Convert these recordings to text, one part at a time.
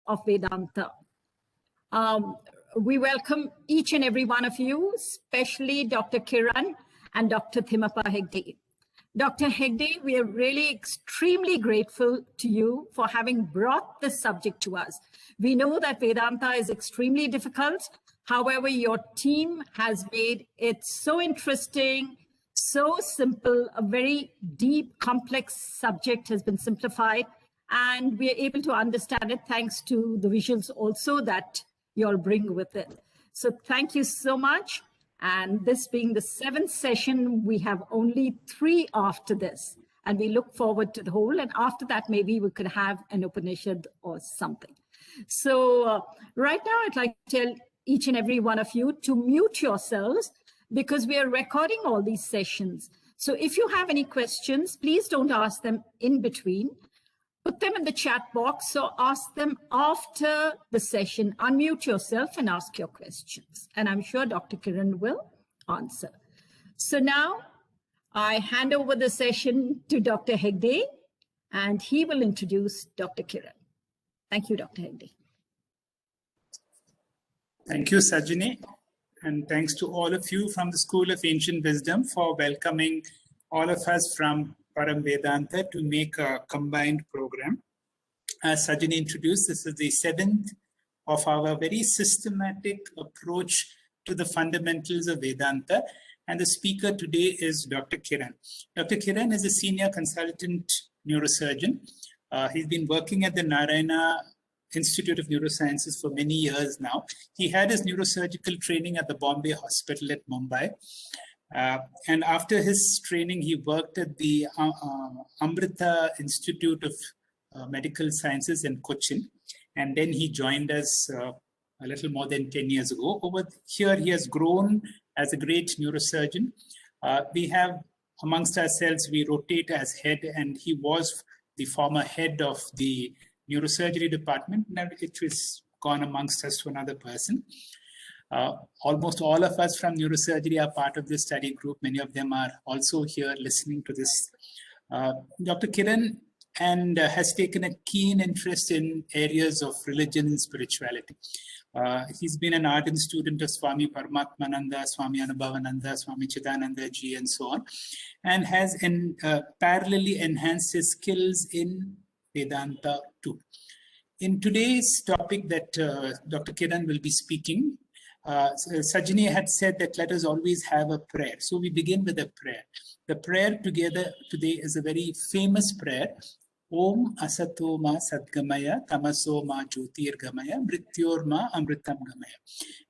of Vedanta. We welcome each and every one of you, especially Dr. Kiran and Dr. Thimappa Hegde. Dr. Hegde, we are really extremely grateful to you for having brought this subject to us. We know that Vedanta is extremely difficult. However, your team has made it so interesting, so simple, a very deep, complex subject has been simplified, and we are able to understand it thanks to the visuals also that you all bring with it. So thank you so much. And this being the 7th session, we have only 3 after this. And we look forward to the whole. And after that, maybe we could have an Upanishad or something. So right now, I'd like to tell each and every one of you to mute yourselves because we are recording all these sessions. So if you have any questions, please don't ask them in between. Put them in the chat box, so ask them after the session. Unmute yourself and ask your questions. And I'm sure Dr. Kiran will answer. So now I hand over the session to Dr. Hegde, and he will introduce Dr. Kiran. Thank you, Dr. Hegde. Thank you, Sajini. And thanks to all of you from the School of Ancient Wisdom for welcoming all of us from Param Vedanta to make a combined program. As Sajini introduced, this is the 7th of our very systematic approach to the fundamentals of Vedanta. And the speaker today is Dr. Kiran. Dr. Kiran is a senior consultant neurosurgeon. He's been working at the Narayana Institute of Neurosciences for many years now. He had his neurosurgical training at the Bombay Hospital at Mumbai. And after his training, he worked at the Amrita Institute of Medical Sciences in Cochin. And then he joined us a little more than 10 years ago. Over here, he has grown as a great neurosurgeon. We have, amongst ourselves, we rotate as head, and he was the former head of the neurosurgery department, which was gone amongst us to another person. Almost all of us from neurosurgery are part of this study group. Many of them are also here listening to this. Dr. Kiran has taken a keen interest in areas of religion and spirituality. He's been an ardent student of Swami Paramatmananda, Swami Anubhavananda, Swami Chidananda ji, and so on, and has parallelly enhanced his skills in Vedanta too. In today's topic that Dr. Kiran will be speaking, Sajini had said that let us always have a prayer. So we begin with a prayer. The prayer together today is a very famous prayer. Om Asato Ma Sadgamaya Tamaso Ma Jyotirgamaya Mrityor Ma Amritam Gamaya.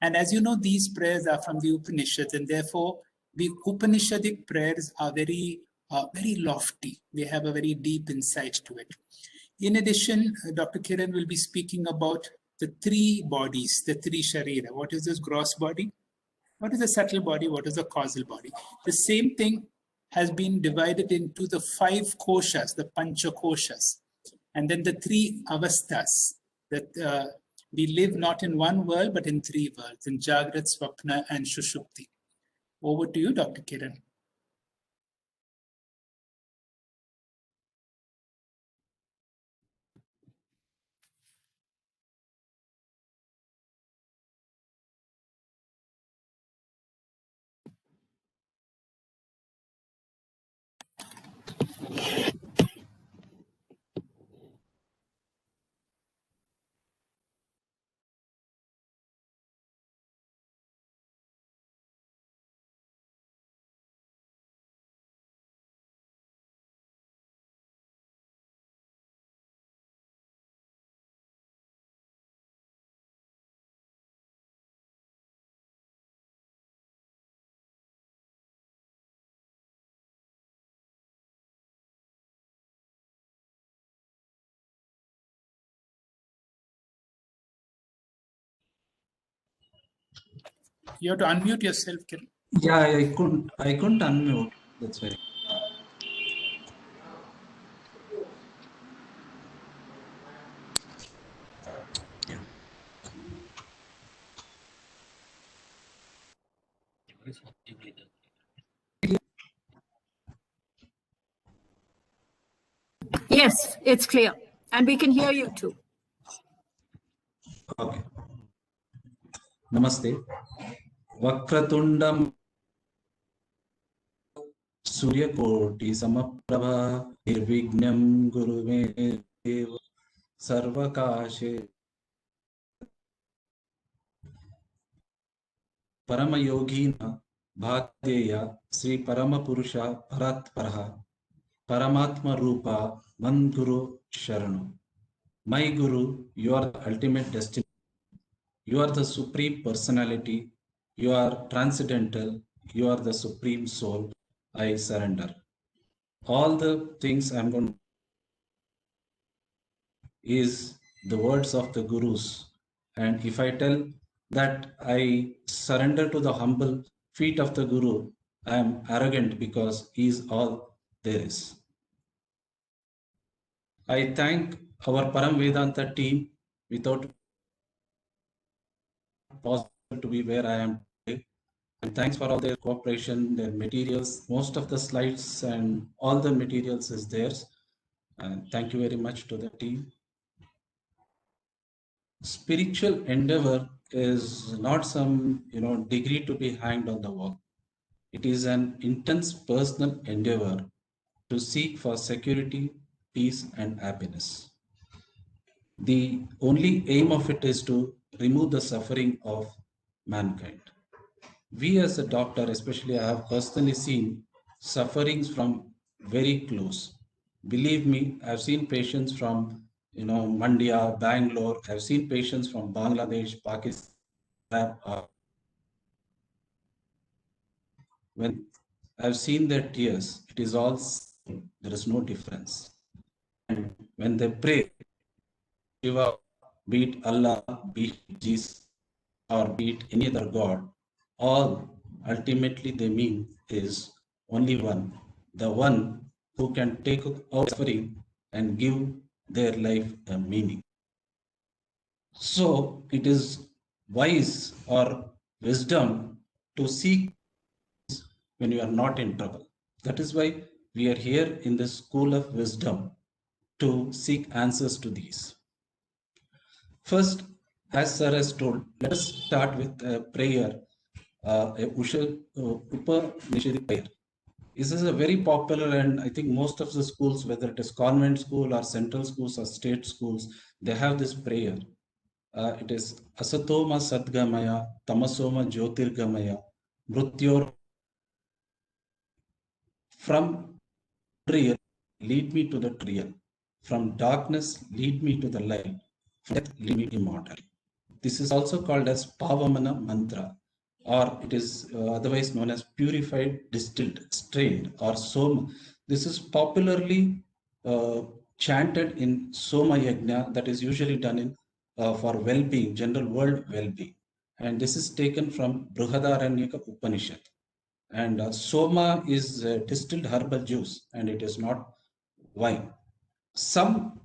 And as you know, these prayers are from the Upanishads, and therefore the Upanishadic prayers are very lofty. They have a very deep insight to it. In addition, Dr. Kiran will be speaking about the 3 bodies, the 3 Sharira. What is this gross body? What is the subtle body? What is the causal body? The same thing has been divided into the 5 koshas, the Panchakoshas, and then the 3 avasthas, that we live not in one world, but in 3 worlds, in Jagrat, Swapna, and Shushupti. Over to you, Dr. Kiran. You have to unmute yourself, Kiran. Yeah, I couldn't unmute. That's why. Yes, it's clear. And we can hear you too. Okay. Namaste. Vakratundam Suryakoti Samaprabha Nirvignam Guruve Deva Sarvakashe Paramayogina Bhateya Sri Paramapurusha Paratparaha Paramatma Rupa Mandguru Sharanu. My Guru, you are the ultimate destination. You are the supreme personality. You are transcendental. You are the supreme soul. I surrender. All the things I'm going to is the words of the Gurus. And if I tell that I surrender to the humble feet of the Guru, I am arrogant because he is all there is. I thank our Param Vedanta team. Without possible to be where I am today. And thanks for all their cooperation, their materials. Most of the slides and all the materials is theirs. And thank you very much to the team. Spiritual endeavor is not some degree to be hanged on the wall. It is an intense personal endeavor to seek for security, peace, and happiness. The only aim of it is to remove the suffering of mankind. We as a doctor, especially I have personally seen sufferings from very close. Believe me, I've seen patients from Mandia, Bangalore. I've seen patients from Bangladesh, Pakistan. When I've seen their tears, it is all same. There is no difference. And when they pray, Shiva, be it Allah, be it Jesus, or be it any other God, all ultimately they mean is only one, the one who can take out suffering and give their life a meaning. So it is wise or wisdom to seek when you are not in trouble. That is why we are here in the school of wisdom to seek answers to these. First, as Sir has told, let us start with a prayer, a Upanishadic prayer. This is a very popular, and I think most of the schools, whether it is convent school or central schools or state schools, they have this prayer. It is Asatoma Sadgamaya, Tamasoma Jyotirgamaya, Mrutyor. From real, lead me to the real. From darkness, lead me to the light. From death, lead me to immortality. This is also called as Pavamana Mantra, or it is otherwise known as purified, distilled, strained, or Soma. This is popularly chanted in Soma Yajna, that is usually done in for well-being, general world well-being. And this is taken from Brihadaranyaka Upanishad. And Soma is distilled herbal juice, and it is not wine. Some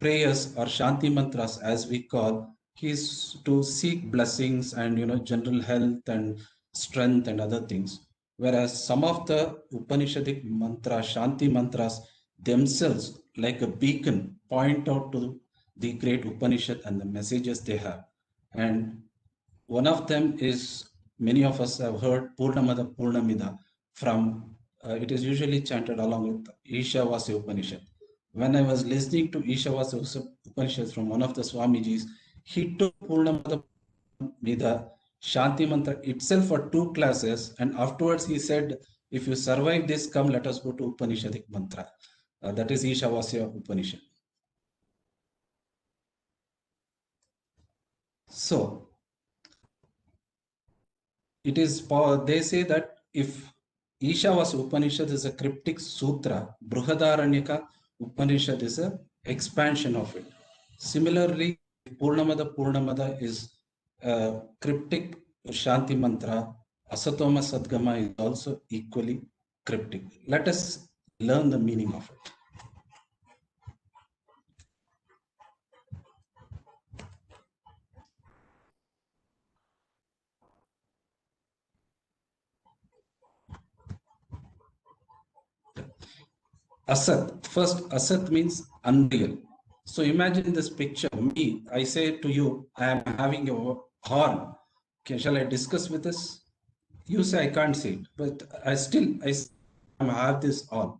prayers or Shanti mantras, as we call, is to seek blessings and general health and strength and other things. Whereas some of the Upanishadic mantras, Shanti mantras themselves, like a beacon, point out to the great Upanishad and the messages they have. And one of them is, many of us have heard Purnamada Purnamida from, it is usually chanted along with Ishavasya Upanishad. When I was listening to Ishavasya Upanishad from one of the Swamijis, he took Purnamada Purnamida Shanti Mantra itself for 2 classes, and afterwards he said, if you survive this, come let us go to Upanishadic Mantra. That is Ishavasya Upanishad. So, it is, they say that if Ishavasya Upanishad is a cryptic sutra, Brihadaranyaka Upanishad is an expansion of it. Similarly, Purnamada Purnamada is a cryptic Shanti mantra. Asatoma Sadgama is also equally cryptic. Let us learn the meaning of it. Asat. First, Asat means unreal. So imagine this picture. Me, I say to you, I am having a horn. Okay, shall I discuss with this? You say I can't see it, but I have this horn.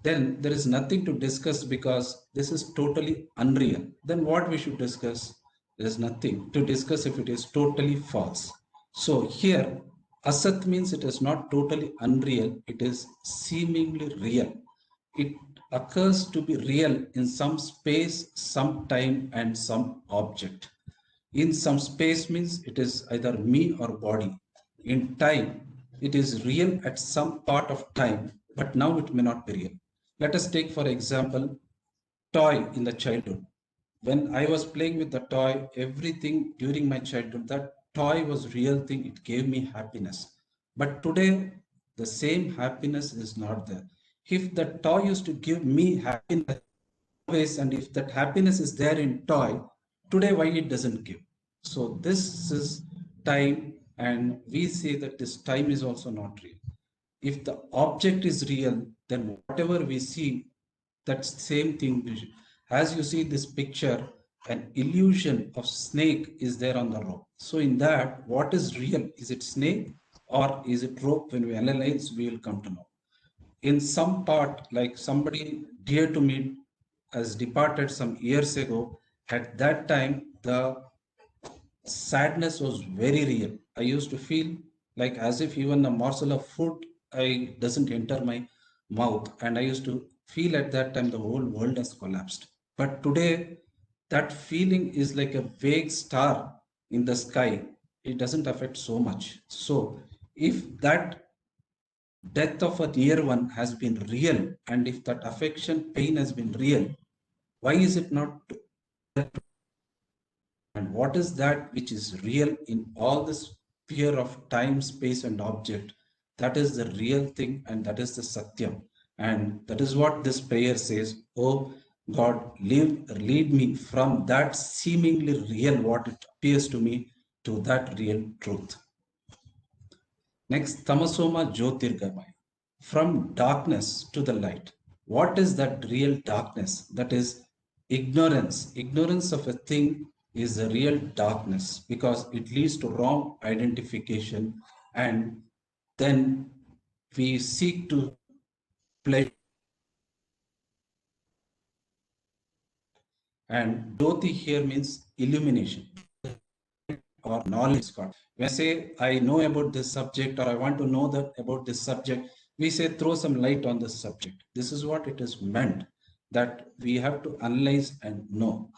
Then there is nothing to discuss because this is totally unreal. Then what we should discuss? There is nothing to discuss if it is totally false. So here, asat means it is not totally unreal, it is seemingly real. It occurs to be real in some space, some time, and some object. In some space means it is either me or body. In time, it is real at some part of time, but now it may not be real. Let us take, for example, toy in the childhood. When I was playing with the toy, everything during my childhood, that toy was real thing. It gave me happiness. But today, the same happiness is not there. If the toy used to give me happiness always, and if that happiness is there in toy, today why it doesn't give? So this is time, and we say that this time is also not real. If the object is real, then whatever we see, that same thing. As you see this picture, an illusion of snake is there on the rope. So in that, what is real? Is it snake or is it rope? When we analyze, we will come to know. In some part, like somebody dear to me has departed some years ago, at that time, the sadness was very real. I used to feel like as if even a morsel of food I doesn't enter my mouth, and I used to feel at that time the whole world has collapsed. But today, that feeling is like a vague star in the sky. It doesn't affect so much. So, if that death of a dear one has been real, and if that affection, pain has been real, why is it not? And what is that which is real in all the sphere of time, space, and object? That is the real thing, and that is the Satyam. And that is what this prayer says. Oh God, lead me from that seemingly real, what it appears to me, to that real truth. Next, Tamasoma Jyotirgamaya. From darkness to the light. What is that real darkness? That is ignorance. Ignorance of a thing is a real darkness because it leads to wrong identification, and then we seek to pleasure. And Jyoti here means illumination or knowledge. When I say I know about this subject or I want to know that about this subject, we say throw some light on this subject. This is what it is meant, that we have to analyze and know.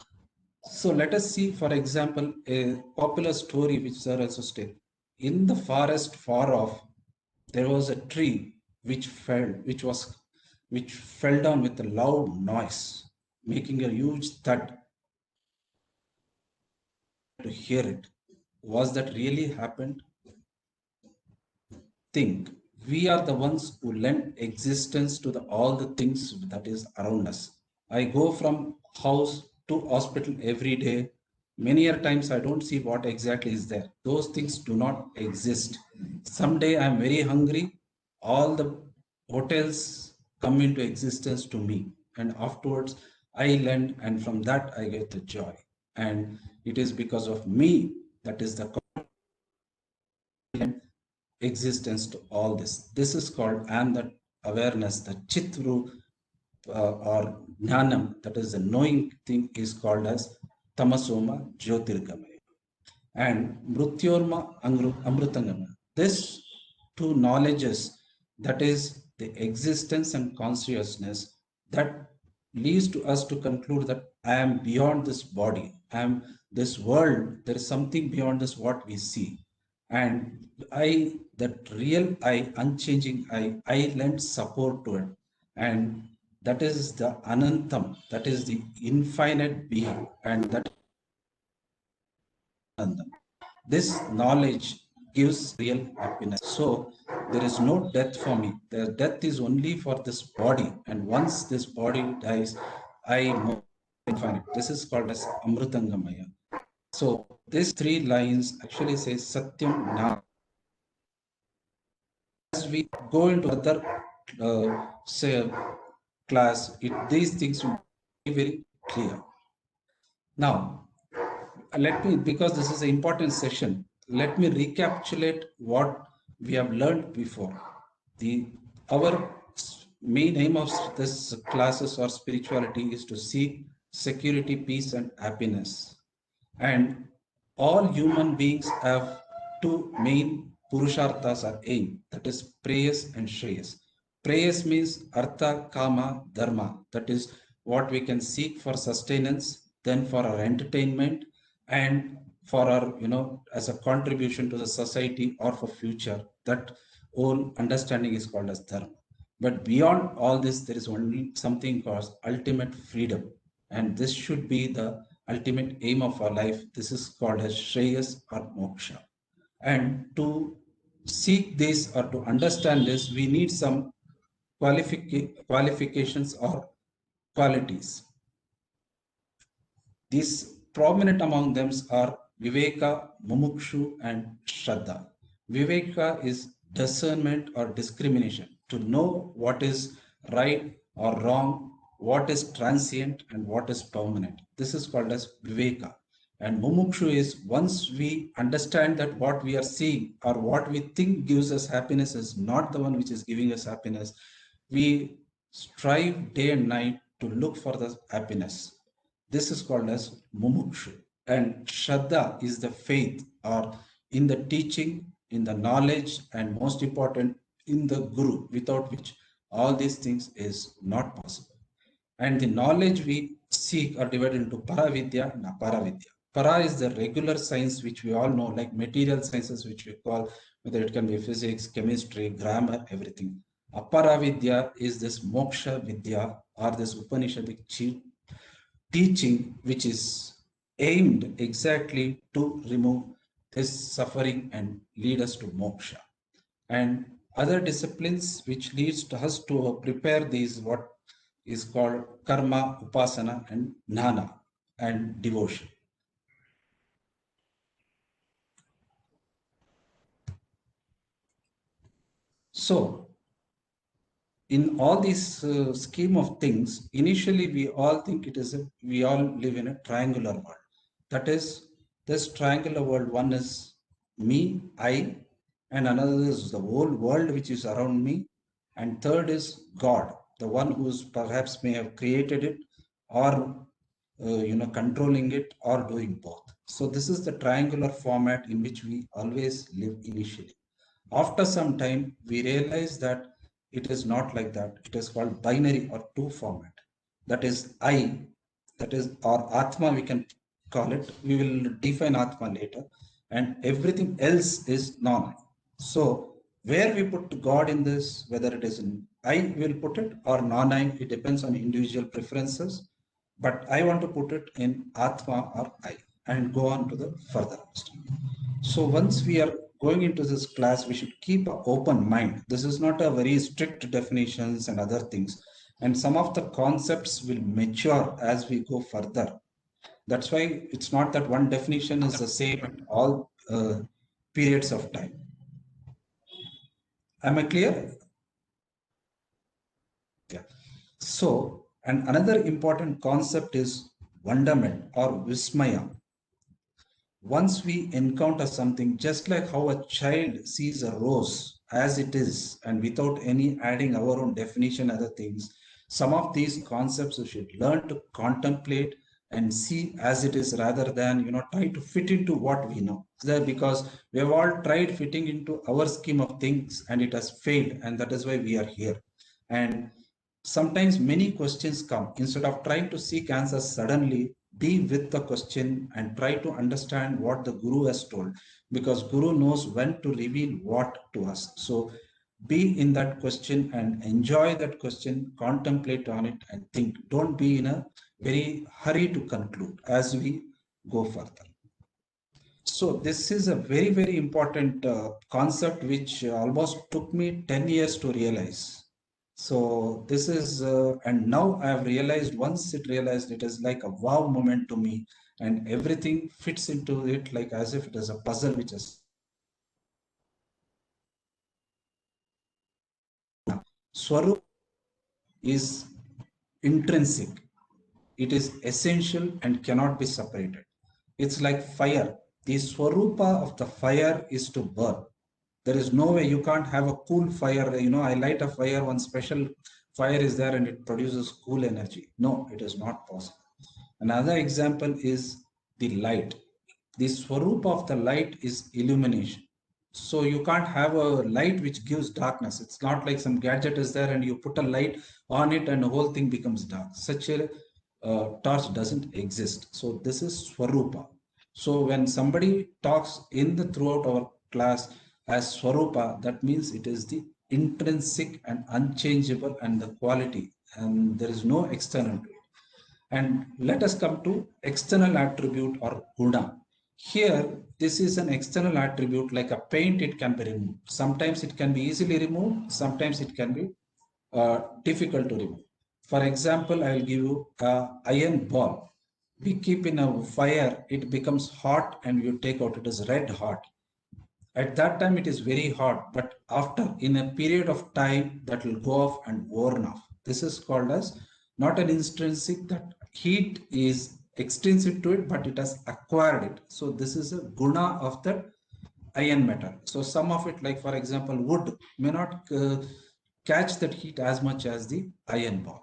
So let us see, for example, a popular story which Sir also stated. In the forest far off, there was a tree which fell down with a loud noise, making a huge thud. To hear it, was that really happened? Think we are the ones who lend existence to all the things that is around us. I go from house to hospital every day. Many a times I don't see what exactly is there. Those things do not exist. Someday I am very hungry. All the hotels come into existence to me, and afterwards I lend, and from that I get the joy. And it is because of me, that is the existence to all this. This is called, and that awareness, the chitru or jnanam, that is the knowing thing, is called as tamasoma jyotirgamaya. And mrutyorma amrutangama. This two knowledges, that is the existence and consciousness, that leads to us to conclude that I am beyond this body, I am this world, there is something beyond this what we see. And I, that real I, unchanging I lend support to it. And that is the Anantam, that is the infinite being, and that Anandam. This knowledge gives real happiness. So there is no death for me. The death is only for this body. And once this body dies, I move infinite. This is called as Amrutangamaya. So these three lines actually say Satyam Na. As we go into other say class, these things will be very clear. Now, let me, because this is an important session, let me recapitulate what we have learned before. Our main aim of this classes or spirituality is to seek security, peace, and happiness. And all human beings have two main purusharthas or aim, that is prayas and shreyas. Prayas means artha, kama, dharma. That is what we can seek for sustenance, then for our entertainment, and for our, as a contribution to the society or for future. That whole understanding is called as dharma. But beyond all this, there is only something called ultimate freedom. And this should be the ultimate aim of our life. This is called as Shreyas or Moksha. And to seek this or to understand this, we need some qualifications or qualities. These prominent among them are Viveka, Mumukshu, and Shraddha. Viveka is discernment or discrimination, to know what is right or wrong, what is transient and what is permanent. This is called as Viveka. And Mumukshu is once we understand that what we are seeing or what we think gives us happiness is not the one which is giving us happiness, we strive day and night to look for the happiness. This is called as Mumukshu. And Shraddha is the faith or in the teaching, in the knowledge, and most important, in the Guru, without which all these things is not possible. And the knowledge we seek are divided into Paravidya and Aparavidya. Para is the regular science which we all know, like material sciences, which we call, whether it can be physics, chemistry, grammar, everything. Aparavidya is this Moksha Vidya or this Upanishadic teaching which is aimed exactly to remove this suffering and lead us to moksha. And other disciplines which leads to us to prepare these what is called karma, upasana, and jnana and devotion. So in all this scheme of things, initially we all think we all live in a triangular world. That is, this triangular world, one is me, I, and another is the whole world which is around me, and third is God, the one who's perhaps may have created it or controlling it or doing both. So this is the triangular format in which we always live initially. After some time, we realize that it is not like that. It is called binary or two format. That is I, that is or Atma, we can call it. We will define Atma later. And everything else is non-I. So where we put God in this, whether it is in I will put it or non-I, it depends on individual preferences. But I want to put it in Atma or I and go on to the further understanding. So once we are going into this class, we should keep an open mind. This is not a very strict definitions and other things. And some of the concepts will mature as we go further. That's why it's not that one definition is the same at all periods of time. Am I clear? Yeah. So, and another important concept is wonderment or vismaya. Once we encounter something, just like how a child sees a rose as it is and without any adding our own definition, other things, some of these concepts we should learn to contemplate and see as it is rather than try to fit into what we know. Because we have all tried fitting into our scheme of things and it has failed, and that is why we are here. And sometimes many questions come. Instead of trying to seek answers suddenly, be with the question and try to understand what the Guru has told, because Guru knows when to reveal what to us. So be in that question and enjoy that question, contemplate on it and think. Don't be in a very hurry to conclude as we go further. So this is a very, very important concept which almost took me 10 years to realize. So this is, and now I have realized, once it realized, it is like a wow moment to me, and everything fits into it like as if it is a puzzle which is. Swarup is intrinsic. It is essential and cannot be separated. It's like fire. The swarupa of the fire is to burn. There is no way you can't have a cool fire. You know, I light a fire, one special fire is there and it produces cool energy. No, it is not possible. Another example is the light. The swarupa of the light is illumination. So you can't have a light which gives darkness. It's not like some gadget is there and you put a light on it and the whole thing becomes dark. Such a torch doesn't exist. So this is swarupa. So when somebody talks in the throughout our class as swarupa, that means it is the intrinsic and unchangeable and the quality, and there is no external to it. And let us come to external attribute or guna. Here, this is an external attribute like a paint, it can be removed. Sometimes it can be easily removed, sometimes it can be difficult to remove. For example, I will give you an iron ball. We keep in a fire, it becomes hot and you take out, it is red hot. At that time, it is very hot, but after, in a period of time, that will go off and worn off. This is called as not an intrinsic, that heat is extrinsic to it, but it has acquired it. So this is a guna of that iron metal. So some of it, like for example, wood may not catch that heat as much as the iron ball.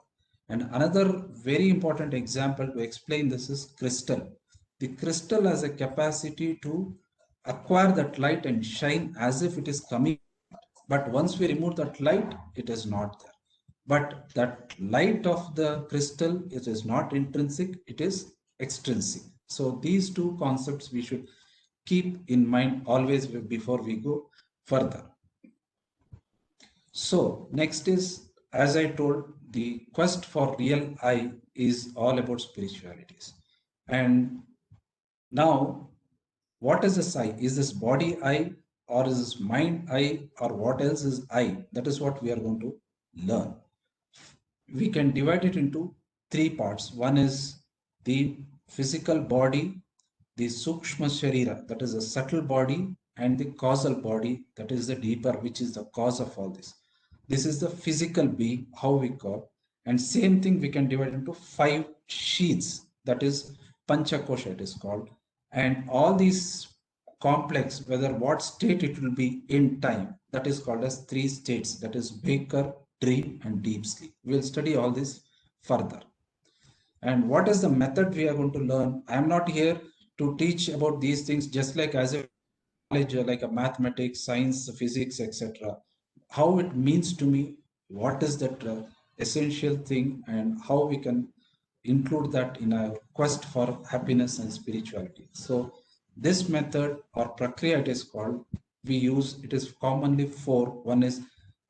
And another very important example to explain this is crystal. The crystal has a capacity to acquire that light and shine as if it is coming. But once we remove that light, it is not there. But that light of the crystal, it is not intrinsic, it is extrinsic. So these two concepts we should keep in mind always before we go further. So next is, as I told, the quest for real I is all about spiritualities. And now, what is this I? Is this body I, or is this mind I, or what else is I? That is what we are going to learn. We can divide it into three parts. One is the physical body, the sukshma sharira, that is a subtle body, and the causal body, that is the deeper, which is the cause of all this. This is the physical being, how we call. And same thing we can divide into 5 sheets, that is Panchakosha it is called. And all these complex, whether what state it will be in time, that is called as 3 states, that is Baker, dream and deep sleep. We will study all this further. And what is the method we are going to learn? I am not here to teach about these things just like as a knowledge, like a mathematics, science, physics, etc. How it means to me, what is that essential thing, and how we can include that in our quest for happiness and spirituality. So this method or prakriya it is called, we use, it is commonly 4. One is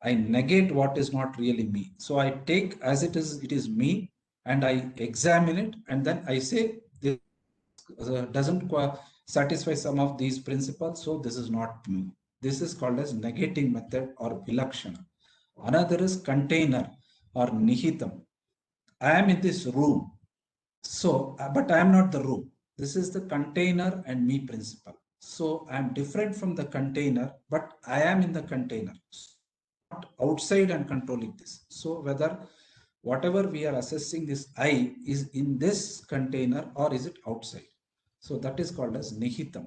I negate what is not really me. So I take as it is me, and I examine it, and then I say this doesn't satisfy some of these principles, so this is not me. This is called as negating method or vilakshana. Another is container or nihitam. I am in this room, so but I am not the room. This is the container and me principle. So I am different from the container, but I am in the container, not outside and controlling this. So whether whatever we are assessing, this I is in this container or is it outside. So that is called as nihitam.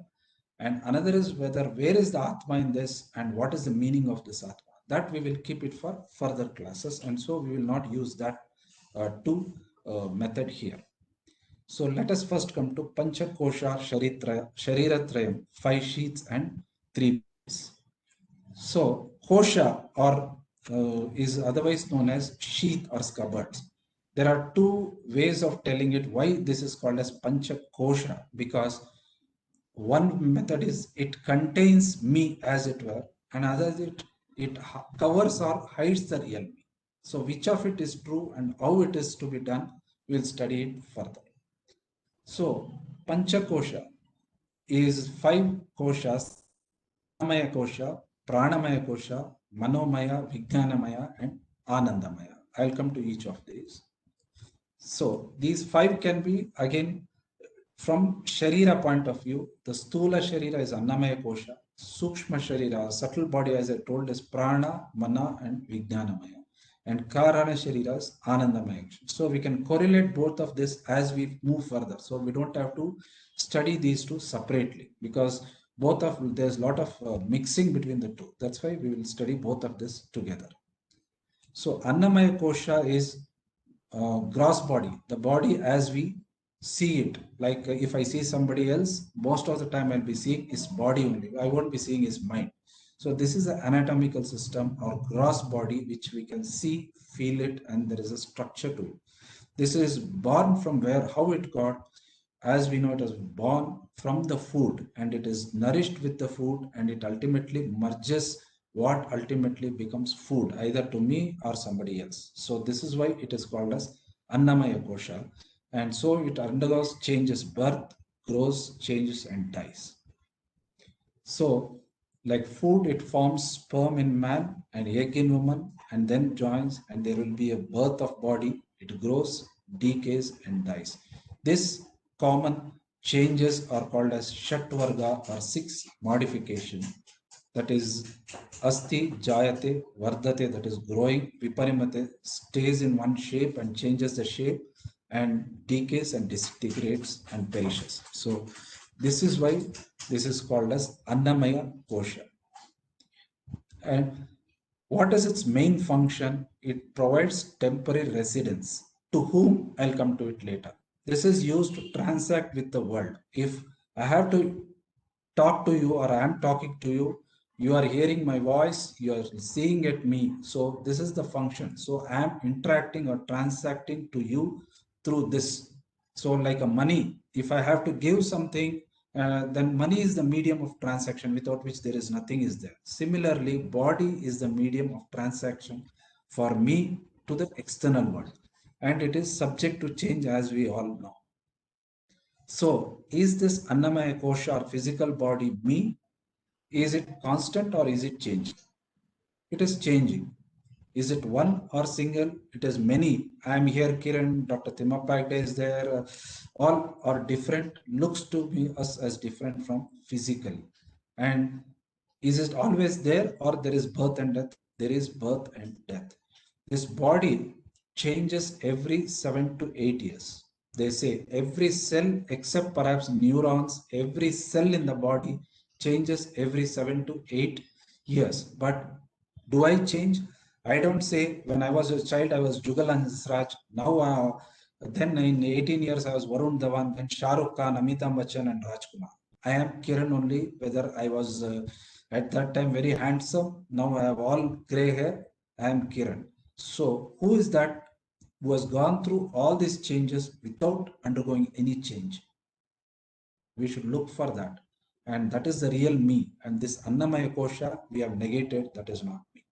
And another is whether where is the Atma in this and what is the meaning of this Atma. That we will keep it for further classes, and so we will not use that method here. So let us first come to Panchakosha Sharira Trayam, 5 sheets and 3 pieces. So Kosha or is otherwise known as sheath or scabbards. There are 2 ways of telling it why this is called as Panchakosha, because one method is it contains me as it were, and other is it covers or hides the real me. So which of it is true and how it is to be done, we will study it further. So Panchakosha is 5 koshas: Maya Kosha, Pranamaya Kosha, Manomaya, Vijnanamaya, and Anandamaya. I'll come to each of these. So these 5 can be again from Sharira point of view. The Stula Sharira is Annamaya Kosha, Sukshma Sharira, subtle body as I told is Prana, Mana, and Vijnanamaya. and Karana Sharira is Anandamaya action. So we can correlate both of this as we move further. So we don't have to study these two separately, because both of there's a lot of mixing between the two. That's why we will study both of this together. So Annamaya Kosha is gross body, the body as we see it. Like if I see somebody else, most of the time I'll be seeing his body only. I won't be seeing his mind. So this is an anatomical system or gross body which we can see, feel it, and there is a structure to it. This is born from where, how it got. As we know, it is born from the food, and it is nourished with the food, and it ultimately merges what ultimately becomes food, either to me or somebody else. So this is why it is called as Annamaya Kosha. And so it undergoes changes, birth, grows, changes, and dies. So like food, it forms sperm in man and egg in woman, and then joins, and there will be a birth of body. It grows, decays, and dies. This common changes are called as Shatvarga or 6 modification. That is Asti, Jayate, Vardate, that is growing, Viparimate, stays in one shape and changes the shape, and decays and disintegrates and perishes. So this is why this is called as Annamaya Kosha. And what is its main function? It provides temporary residence. To whom? I'll come to it later. This is used to transact with the world. If I have to talk to you, or I am talking to you, you are hearing my voice, you are seeing at me. So this is the function. So I am interacting or transacting to you through this. So like a money, if I have to give something, then money is the medium of transaction, without which there is nothing is there. Similarly, body is the medium of transaction for me to the external world, and it is subject to change, as we all know. So is this Annamaya Kosha or physical body me? Is it constant or is it changing? It is changing. Is it one or single? It is many. I am here, Kiran, Dr. Thimmappa is there. All are different. Looks to me us as different from physically. And is it always there, or there is birth and death? There is birth and death. This body changes every 7 to 8 years. They say every cell except perhaps neurons, every cell in the body changes every 7 to 8 years. But do I change? I don't say when I was a child, I was Jugal Hansraj. Now, then in 18 years, I was Varun Dhawan, then Shah Rukh Khan, Amitabh Bachchan, and Rajkumar. I am Kiran only, whether I was at that time very handsome. Now I have all gray hair. I am Kiran. So who is that who has gone through all these changes without undergoing any change? We should look for that. And that is the real me. And this Annamaya Kosha, we have negated, that is not me.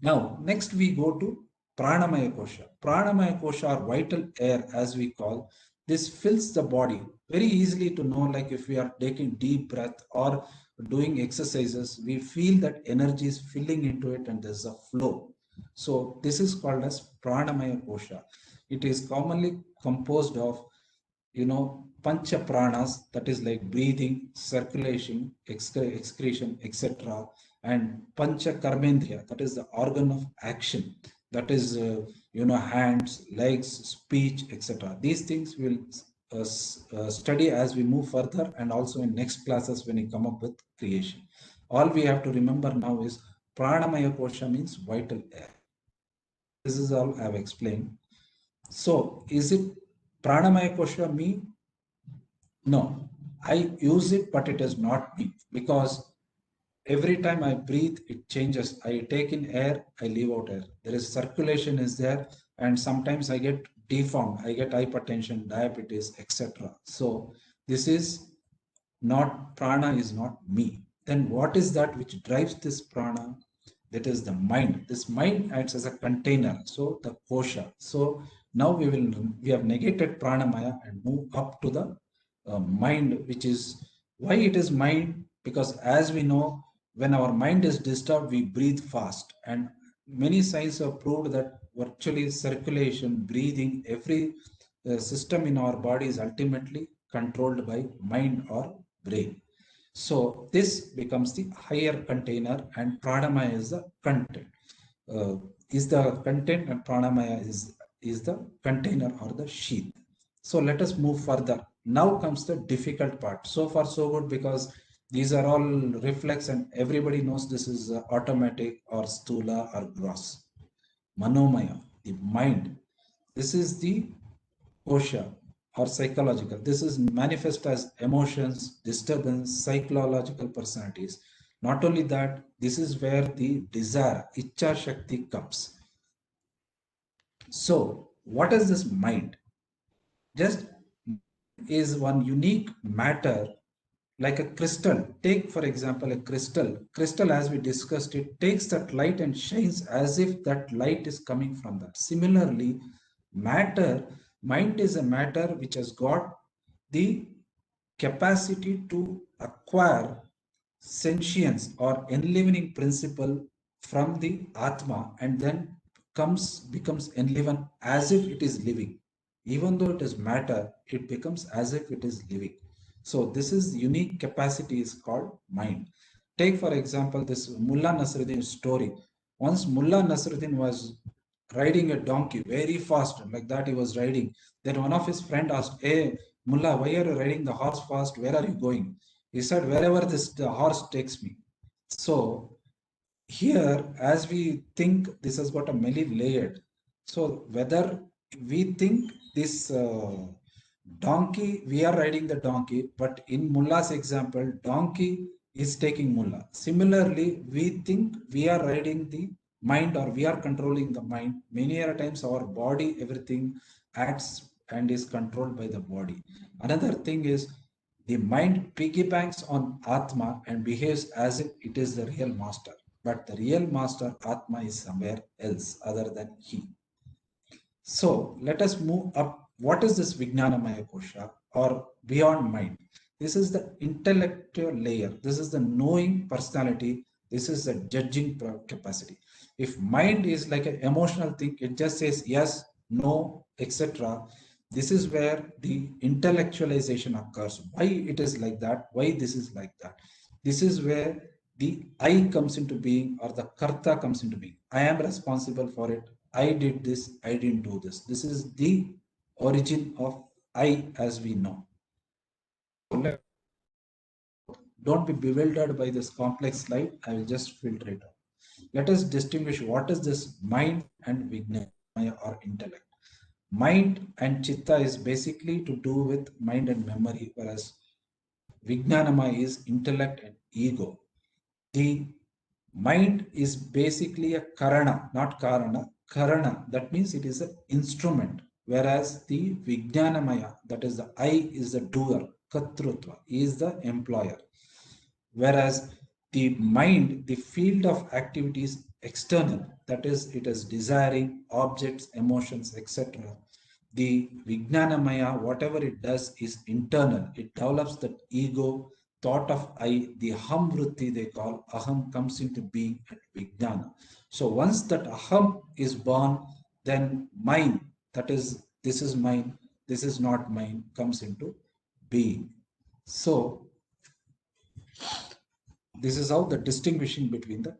Now, next we go to Pranamaya Kosha. Pranamaya Kosha, or vital air as we call. This fills the body very easily to know, like if we are taking deep breath or doing exercises, we feel that energy is filling into it and there's a flow. So this is called as Pranamaya Kosha. It is commonly composed of, pancha pranas, that is like breathing, circulation, excretion, etc. And pancha karmendriya, that is the organ of action, that is, hands, legs, speech, etc. These things we'll study as we move further, and also in next classes when we come up with creation. All we have to remember now is Pranamaya Kosha means vital air. This is all I have explained. So is it Pranamaya Kosha me? No, I use it, but it is not me, because every time I breathe, it changes. I take in air, I leave out air. There is circulation is there, and sometimes I get deformed. I get hypertension, diabetes, etc. So this is not, prana is not me. Then what is that which drives this prana? That is the mind. This mind acts as a container. So the kosha. So now we have negated pranamaya and move up to the mind, which is why it is mind, because as we know, when our mind is disturbed, we breathe fast, and many science have proved that virtually circulation, breathing, every system in our body is ultimately controlled by mind or brain. So this becomes the higher container, and pranamaya is the content. is the content, and pranamaya is the container or the sheath. So let us move further. Now comes the difficult part. So far so good, because these are all reflex and everybody knows this is automatic or stula or gross. Manomaya, the mind. This is the kosha or psychological. This is manifest as emotions, disturbance, psychological personalities. Not only that, this is where the desire, Icha Shakti comes. So, what is this mind? Just is one unique matter like a crystal. Take, for example, a crystal. Crystal, as we discussed, it takes that light and shines as if that light is coming from that. Similarly, matter, mind is a matter which has got the capacity to acquire sentience or enlivening principle from the Atma, and then becomes enliven as if it is living. Even though it is matter, it becomes as if it is living. So this is unique capacity is called mind. Take for example this Mullah Nasruddin story. Once Mullah Nasruddin was riding a donkey very fast, like that he was riding. Then one of his friend asked, "Hey Mullah, why are you riding the horse fast? Where are you going?" He said, "Wherever the horse takes me." So here, as we think, this has got a many layered. So whether we think this donkey, we are riding the donkey, but in Mullah's example, donkey is taking Mullah. Similarly, we think we are riding the mind or we are controlling the mind. Many a times our body, everything acts and is controlled by the body. Another thing is the mind piggybacks on Atma and behaves as if it is the real master. But the real master, Atma, is somewhere else other than he. So let us move up. What is this Vijnanamaya Kosha or beyond mind? This is the intellectual layer. This is the knowing personality. This is the judging capacity. If mind is like an emotional thing, it just says yes, no, etc. This is where the intellectualization occurs. Why it is like that? Why this is like that? This is where the I comes into being, or the karta comes into being. I am responsible for it. I did this, I didn't do this. This is the origin of I as we know. Don't be bewildered by this complex slide. I will just filter it out. Let us distinguish what is this mind and Vijnanamaya or intellect. Mind and chitta is basically to do with mind and memory, whereas Vijnanamaya is intellect and ego. The mind is basically a karana, not karana. Karana, that means it is an instrument, whereas the Vijnanamaya, that is the I, is the doer. Katrutva is the employer. Whereas the mind, the field of activity is external, that is, it is desiring objects, emotions, etc. The Vijnanamaya, whatever it does is internal. It develops that ego, thought of I, the aham vritti they call, aham comes into being at Vijnana. So once that aham is born, then mine, that is, this is mine, this is not mine, comes into being. So this is how the distinguishing between the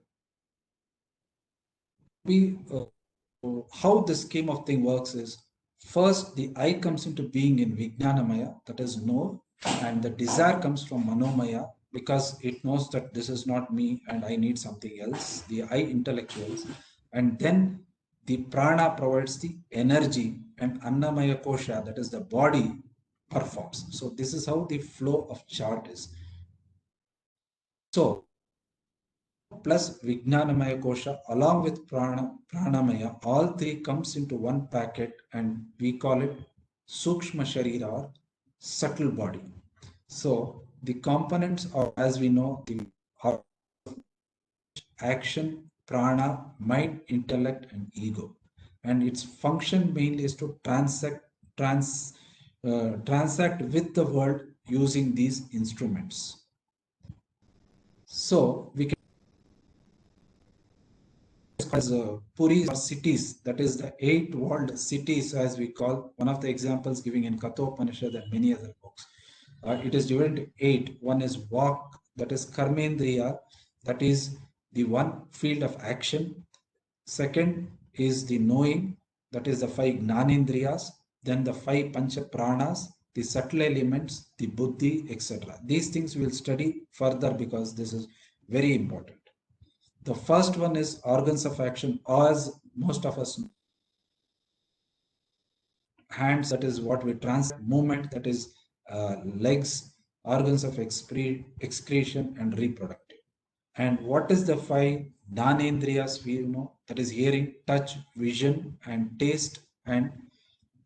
how the scheme of thing works is, first the I comes into being in Vijnanamaya, that is know, and the desire comes from Manomaya because it knows that this is not me and I need something else, the I intellectuals, and then the prana provides the energy and Annamaya Kosha, that is the body, performs. So this is how the flow of chart is. So plus Vijnanamaya Kosha along with Pranamaya, all three comes into one packet and we call it Sukshma Sharira or subtle body. So the components are, as we know, the action, prana, mind, intellect, and ego. And its function mainly is to transact with the world using these instruments. So we can as Puris or cities, that is the 8 world cities as we call, one of the examples giving in Kathopanishad and many other books. It is divided into 8. One is Vak, that is Karmendriya, that is the one field of action. Second is the knowing, that is the 5 Gnanendriyas, then the 5 Pancha Pranas, the subtle elements, the Buddhi, etc. These things we will study further because this is very important. The first one is organs of action, as most of us know. Hands, that is what we translate, movement, that is legs, organs of excretion and reproductive. And what is the 5 Dhanendriyas we know? That is hearing, touch, vision and taste and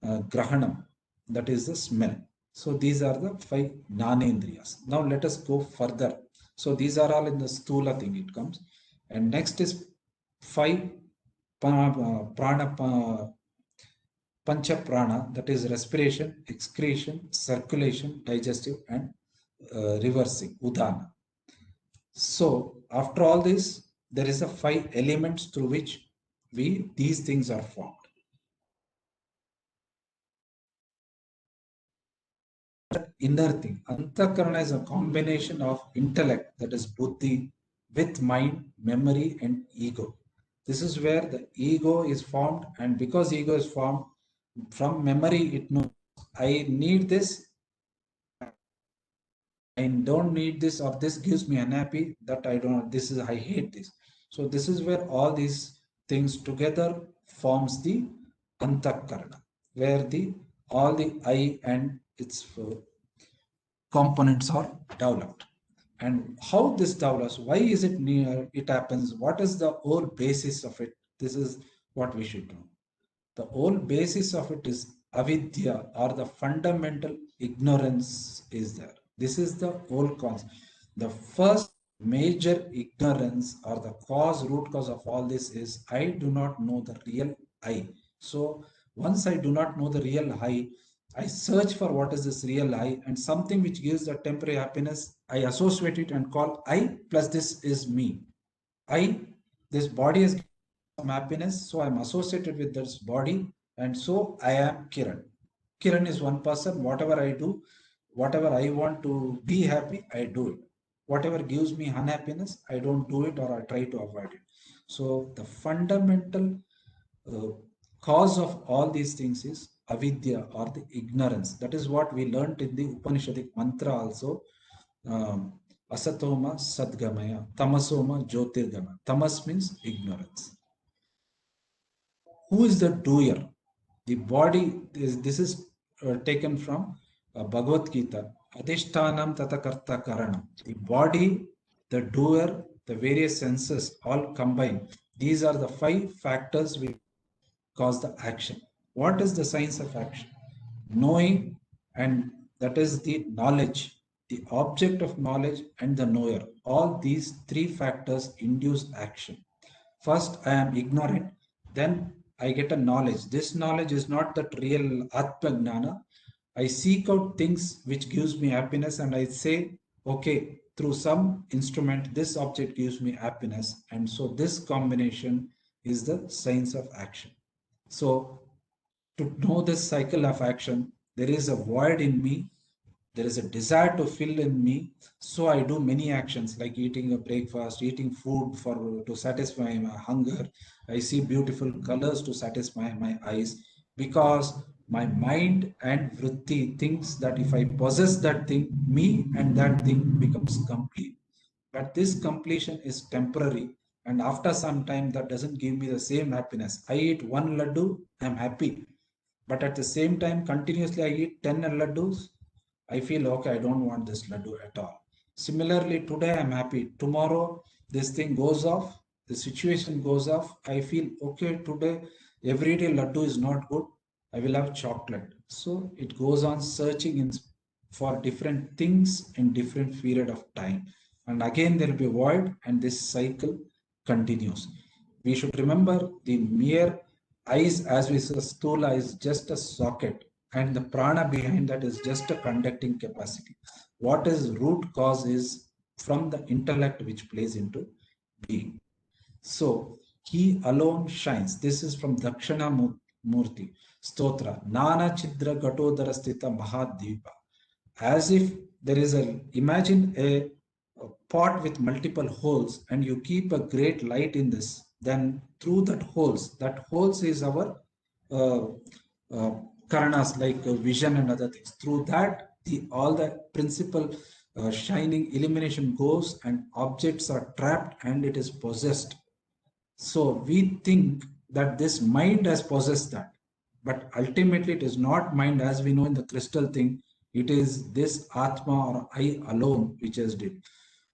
Grahanam, that is the smell. So these are the 5 Dhanendriyas. Now let us go further. So these are all in the Stula thing it comes. And next is 5 Prana Pancha Prana, that is respiration, excretion, circulation, digestive and reversing, Udana. So after all this, there is a 5 elements through which these things are formed. Inner thing. Antakarana is a combination of intellect, that is buddhi, with mind, memory and ego. This is where the ego is formed, and because ego is formed, from memory it knows, I need this, I don't need this, or this gives me unhappy, that I don't, this is, I hate this. So this is where all these things together forms the Antakarana, where all the I and its components are developed. And how this develops, why is it near, it happens, what is the whole basis of it? This is what we should know. The whole basis of it is avidya, or the fundamental ignorance is there. This is the whole concept. The first major ignorance or the root cause of all this is I do not know the real I. So once I do not know the real I search for what is this real I, and something which gives the temporary happiness, I associate it and call I plus this is me. This body has some happiness, so I'm associated with this body, and so I am Kiran. Kiran is one person. Whatever I do, whatever I want to be happy, I do it. Whatever gives me unhappiness, I don't do it, or I try to avoid it. So the fundamental cause of all these things is avidya, or the ignorance. That is what we learned in the Upanishadic mantra also. Asatoma sadgamaya, tamasoma jyotirgama. Tamas means ignorance. Who is the doer? The body, this is taken from Bhagavad Gita. Adhishtanam tatakarta karanam. The body, the doer, the various senses all combined. These are the 5 factors which cause the action. What is the science of action? Knowing, and that is the knowledge, the object of knowledge and the knower. All these 3 factors induce action. First, I am ignorant, then I get a knowledge. This knowledge is not that real Atma Gnana. I seek out things which gives me happiness, and I say, okay, through some instrument, this object gives me happiness. And so this combination is the science of action. So to know this cycle of action, there is a void in me, there is a desire to fill in me, so I do many actions like eating a breakfast, eating food to satisfy my hunger. I see beautiful colors to satisfy my eyes, because my mind and vritti thinks that if I possess that thing, me and that thing becomes complete. But this completion is temporary, and after some time that doesn't give me the same happiness. I eat 1 laddu, I'm happy, but at the same time continuously I eat 10 laddus, I feel okay, I don't want this laddu at all. Similarly, today I'm happy, tomorrow this thing goes off, the situation goes off, I feel okay, today everyday laddu is not good, I will have chocolate. So it goes on searching for different things in different period of time, and again there will be void, and this cycle continues. We should remember the mere eyes, as we say, stula is just a socket, and the prana behind that is just a conducting capacity. What is root cause is from the intellect which plays into being. So he alone shines. This is from Dakshina Murti Stotra. Nana Chidra Gatodara Sthita Mahadvipa. As if there is imagine a pot with multiple holes, and you keep a great light in this. then through that holes is our karanas, like vision and other things. Through that, all the principal shining illumination goes and objects are trapped and it is possessed. So we think that this mind has possessed that, but ultimately it is not mind as we know in the crystal thing. It is this Atma or I alone which has did.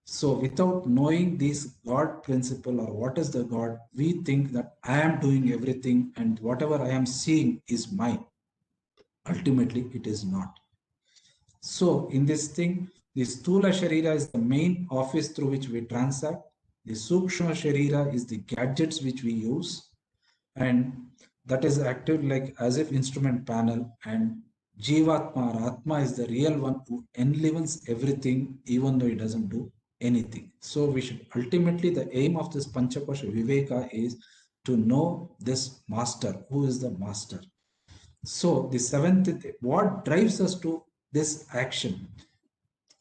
So without knowing this God principle or what is the God, we think that I am doing everything and whatever I am seeing is mine. Ultimately, it is not. So in this thing, the Stula Sharira is the main office through which we transact. The Sukshma Sharira is the gadgets which we use, and that is active like as if instrument panel, and Jivatma or Atma is the real one who enlivens everything even though it doesn't do anything. So we should ultimately, the aim of this Panchakosha Viveka is to know this master, who is the master. So the seventh, what drives us to this action?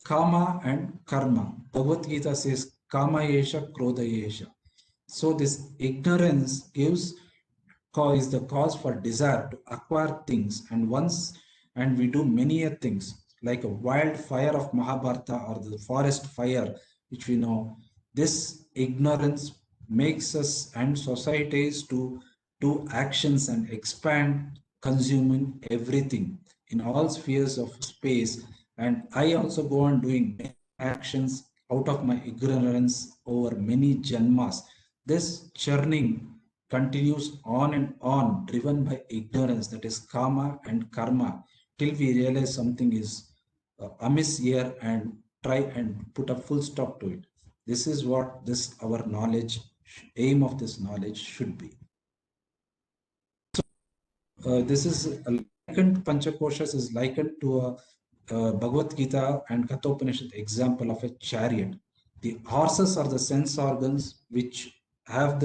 Kama and karma. Bhagavad Gita says, Kama yesha, krodha yesha. So this ignorance is the cause for desire to acquire things, and we do many things like a wildfire of Mahabharata or the forest fire, which we know. This ignorance makes us and societies to do actions and expand, consuming everything in all spheres of space. And I also go on doing many actions out of my ignorance over many janmas. This churning continues on and on, driven by ignorance, that is karma and karma, till we realize something is amiss here and try and put a full stop to it. This is what this our knowledge, aim of this knowledge should be. So this is likened, Panchakoshas is likened to a Bhagavad Gita and Kathopanishad example of a chariot. The horses are the sense organs which have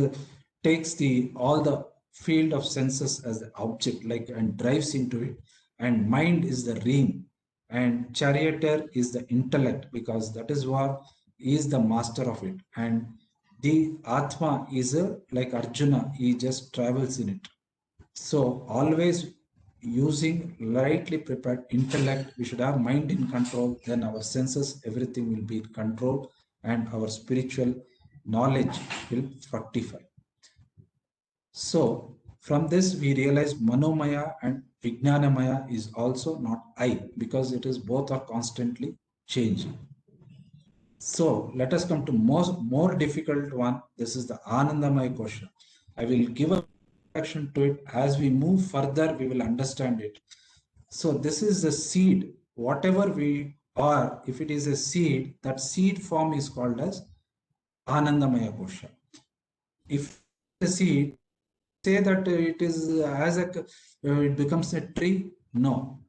takes all the field of senses as the object, like, and drives into it, and mind is the rein, and charioteer is the intellect, because that is what is the master of it, and the Atma is like Arjuna, he just travels in it. So always using rightly prepared intellect, we should have mind in control, then our senses, everything will be in control, and our spiritual knowledge will fructify. So from this we realize Manomaya and Vijnanamaya is also not I, because it is both are constantly changing. So let us come to more difficult one. This is the Anandamaya Kosha. I will give a introduction to it. As we move further, we will understand it. So this is the seed. Whatever we are, if it is a seed, that seed form is called as Anandamaya Kosha. If the seed, say that it is as it becomes a tree, no.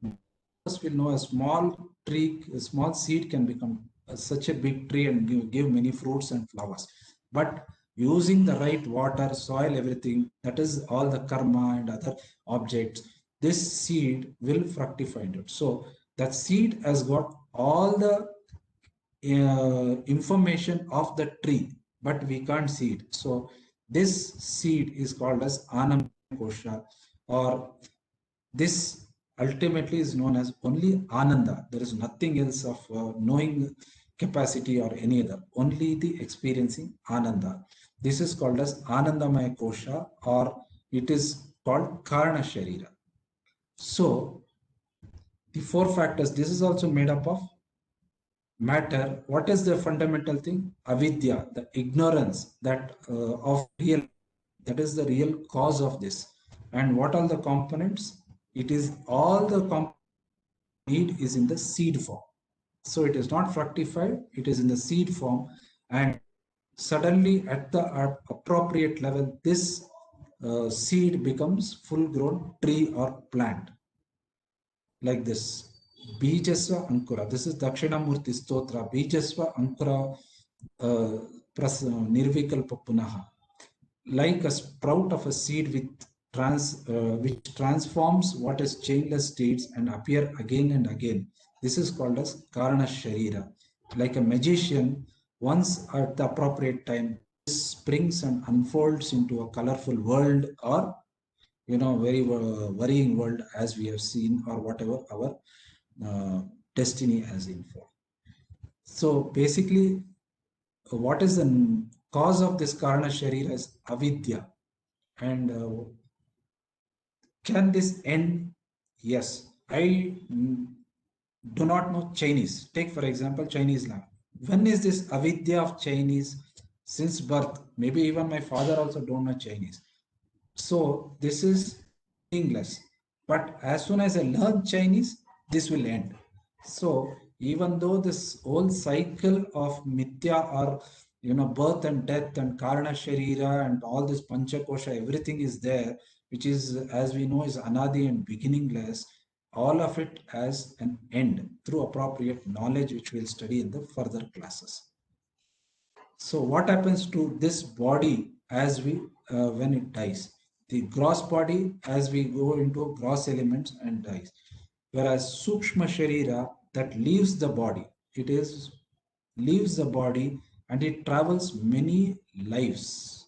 We'll know a small tree, a small seed can become such a big tree and give many fruits and flowers. But using the right water, soil, everything, that is all the karma and other objects, this seed will fructify it. So that seed has got all the information of the tree, but we can't see it. So this seed is called as Anandamaya Kosha, or this ultimately is known as only Ananda. There is nothing else of knowing capacity or any other, only the experiencing Ananda. This is called as Anandamaya Kosha, or it is called Karana Sharira. So the four factors, this is also made up of matter. What is the fundamental thing? Avidya, the ignorance that of real, that is the real cause of this. And what are the components? It is all the components need is in the seed form. So it is not fructified, it is in the seed form, and suddenly at the appropriate level, this seed becomes full grown tree or plant, like this. Bijasva Ankura. This is Dakshinamurti Stotra. Bijasva Ankura Nirvikalpa Punaha. Like a sprout of a seed with which transforms what is chainless states and appear again and again. This is called as Karana Sharira. Like a magician, once at the appropriate time, this springs and unfolds into a colorful world, or very worrying world, as we have seen, or whatever our destiny has informed. So basically, what is the cause of this karana sharira is avidya. And can this end? Yes. I do not know Chinese. Take for example Chinese language. When is this avidya of Chinese? Since birth. Maybe even my father also don't know Chinese. So this is meaningless. But as soon as I learn Chinese, this will end. So even though this whole cycle of mithya, or birth and death and karana sharira and all this panchakosha, everything is there, which is, as we know, is anadi and beginningless. All of it has an end through appropriate knowledge, which we'll study in the further classes. So what happens to this body as we when it dies? The gross body, as we go into gross elements, and dies. Whereas sukshma sharira, that leaves the body, leaves the body and it travels many lives.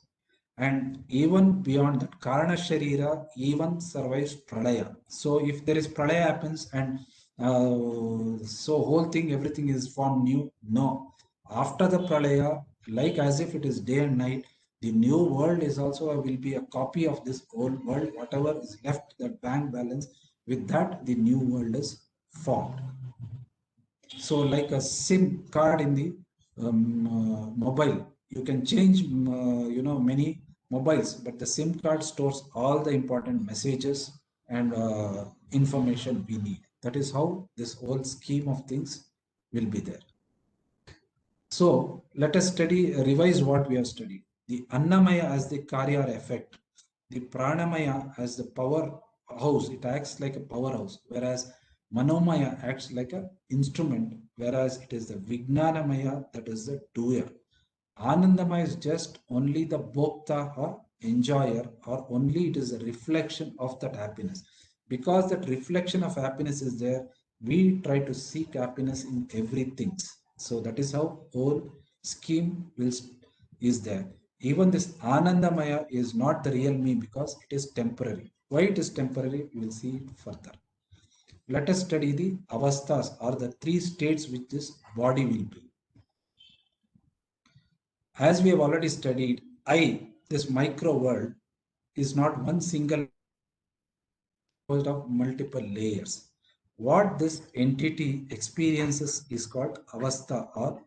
And even beyond that, karana sharira even survives pralaya. So if there is pralaya happens, and so whole thing, everything is formed new. No, after the pralaya, like as if it is day and night, the new world is also will be a copy of this old world. Whatever is left, that bank balance, with that the new world is formed. So like a SIM card in the mobile, you can change many mobiles, but the SIM card stores all the important messages and information we need. That is how this whole scheme of things will be there. So let us revise what we have studied. The Annamaya as the Karya effect, the Pranamaya as the powerhouse, it acts like a powerhouse, whereas Manomaya acts like an instrument, whereas it is the Vijnanamaya that is the doer. Anandamaya is just only the Bhokta or enjoyer, or only it is a reflection of that happiness. Because that reflection of happiness is there, we try to seek happiness in everything. So that is how whole scheme is there. Even this Anandamaya is not the real me, because it is temporary. Why it is temporary, we will see it further. Let us study the avasthas, or the three states which this body will be. As we have already studied, this micro world, is not one single composed of multiple layers. What this entity experiences is called avastha, or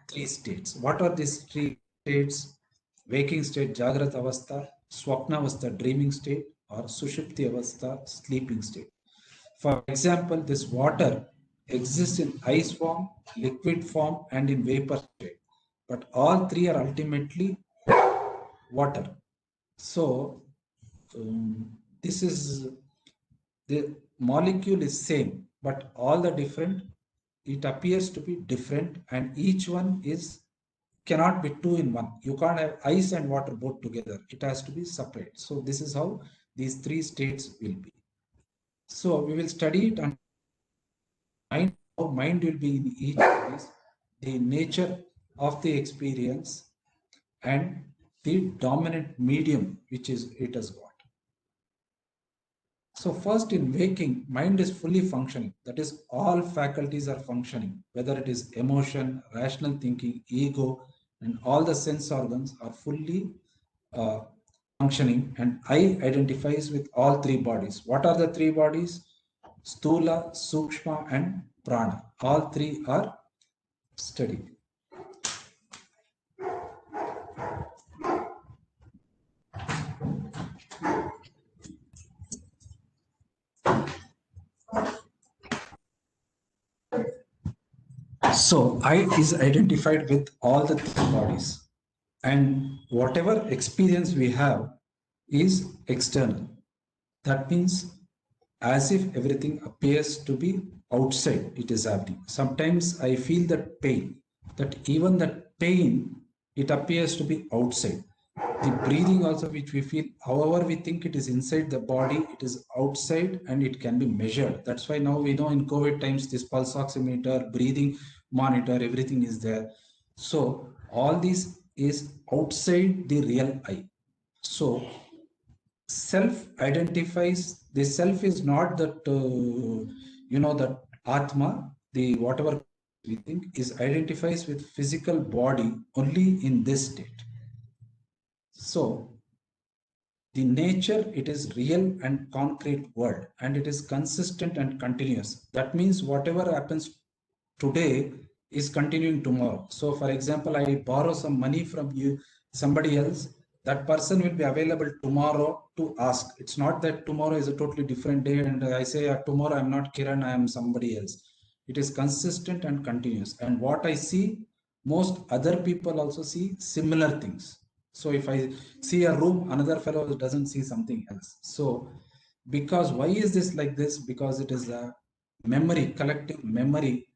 three states. What are these three states? Waking state, Jagrat Avastha; Swapna Avastha, dreaming state; or Sushupti Avastha, sleeping state. For example, this water exists in ice form, liquid form, and in vapor state. But all three are ultimately water. So this is, the molecule is same, but all the different, it appears to be different, and each one cannot be two in one. You can't have ice and water both together. It has to be separate. So this is how these three states will be. So we will study it, and how mind will be in each of these, the nature of the experience, and the dominant medium which it has got. So first, in waking, mind is fully functioning. That is, all faculties are functioning, whether it is emotion, rational thinking, ego, and all the sense organs are fully functioning, and I identifies with all three bodies. What are the three bodies? Stula, Sukshma, and Prana. All three are studied. So I is identified with all the three bodies, and whatever experience we have is external. That means as if everything appears to be outside, it is happening. Sometimes I feel that pain, that even that pain, it appears to be outside. The breathing also, which we feel, however we think it is inside the body, it is outside, and it can be measured. That's why now we know in COVID times, this pulse oximeter, breathing monitor, everything is there. So all these is outside the real I. So self identifies, the self is not that, that Atma, the whatever we think is identifies with physical body only in this state. So the nature, it is real and concrete world, and it is consistent and continuous. That means whatever happens today is continuing tomorrow. So for example, I borrow some money from you, somebody else, that person will be available tomorrow to ask. It's not that tomorrow is a totally different day and I say, tomorrow I'm not Kiran, I am somebody else. It is consistent and continuous. And what I see, most other people also see similar things. So if I see a room, another fellow doesn't see something else. So because why is this like this? Because it is a memory, collective memory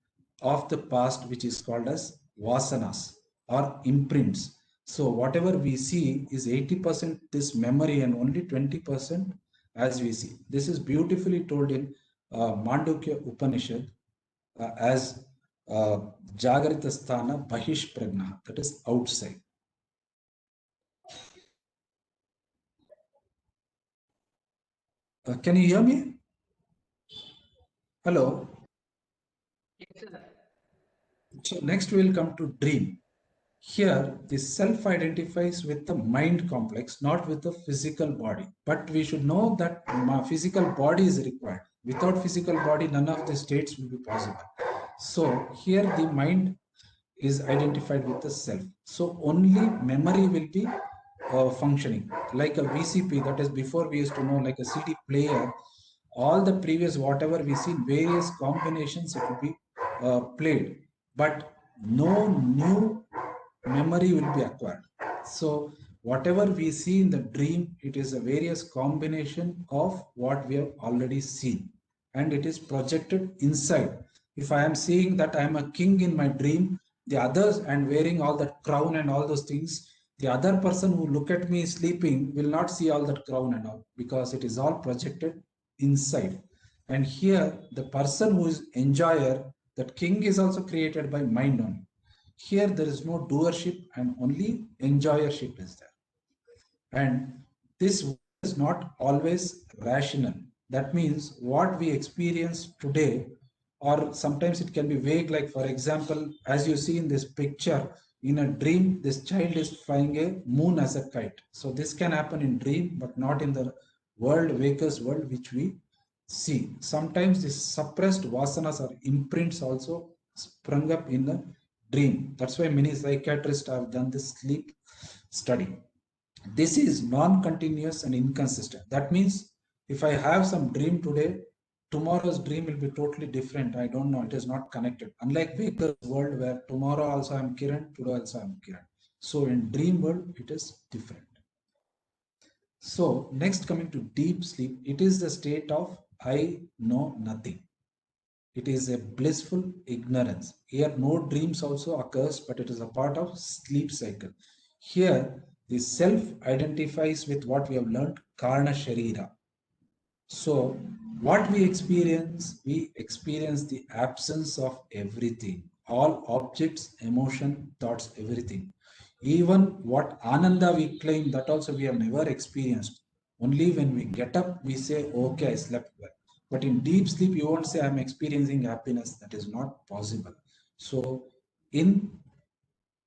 of the past, which is called as vasanas or imprints. So whatever we see is 80% this memory and only 20% as we see. This is beautifully told in Mandukya Upanishad as Jagrita Sthana Bahish Pragna, that is outside. Can you hear me? Hello. So next we will come to dream. Here, the self identifies with the mind complex, not with the physical body. But we should know that physical body is required. Without physical body, none of the states will be possible. So here the mind is identified with the self. So only memory will be functioning. Like a VCP, that is before we used to know, like a CD player, all the previous whatever we see, various combinations it will be played. But no new memory will be acquired. So whatever we see in the dream, it is a various combination of what we have already seen, and it is projected inside. If I am seeing that I am a king in my dream, the others, and wearing all that crown and all those things, the other person who look at me sleeping will not see all that crown and all, because it is all projected inside. And here the person who is enjoyer, that king, is also created by mind only. Here there is no doership and only enjoyership is there. And this is not always rational. That means what we experience today, or sometimes it can be vague, like for example, as you see in this picture, in a dream, this child is flying a moon as a kite. So this can happen in dream, but not in the world, waker's world, which we see. Sometimes these suppressed vasanas or imprints also sprung up in the dream. That's why many psychiatrists have done this sleep study. This is non-continuous and inconsistent. That means if I have some dream today, tomorrow's dream will be totally different. I don't know. It is not connected. Unlike waker's world, where tomorrow also I am Kiran, today also I am Kiran. So in dream world, it is different. So next, coming to deep sleep, it is the state of I know nothing. It is a blissful ignorance. Here no dreams also occurs, but it is a part of sleep cycle. Here the self identifies with what we have learned, Karna Sharira. So what we experience the absence of everything. All objects, emotion, thoughts, everything. Even what Ananda we claim, that also we have never experienced. Only when we get up, we say, okay, I slept well. But in deep sleep, you won't say I'm experiencing happiness. That is not possible. So in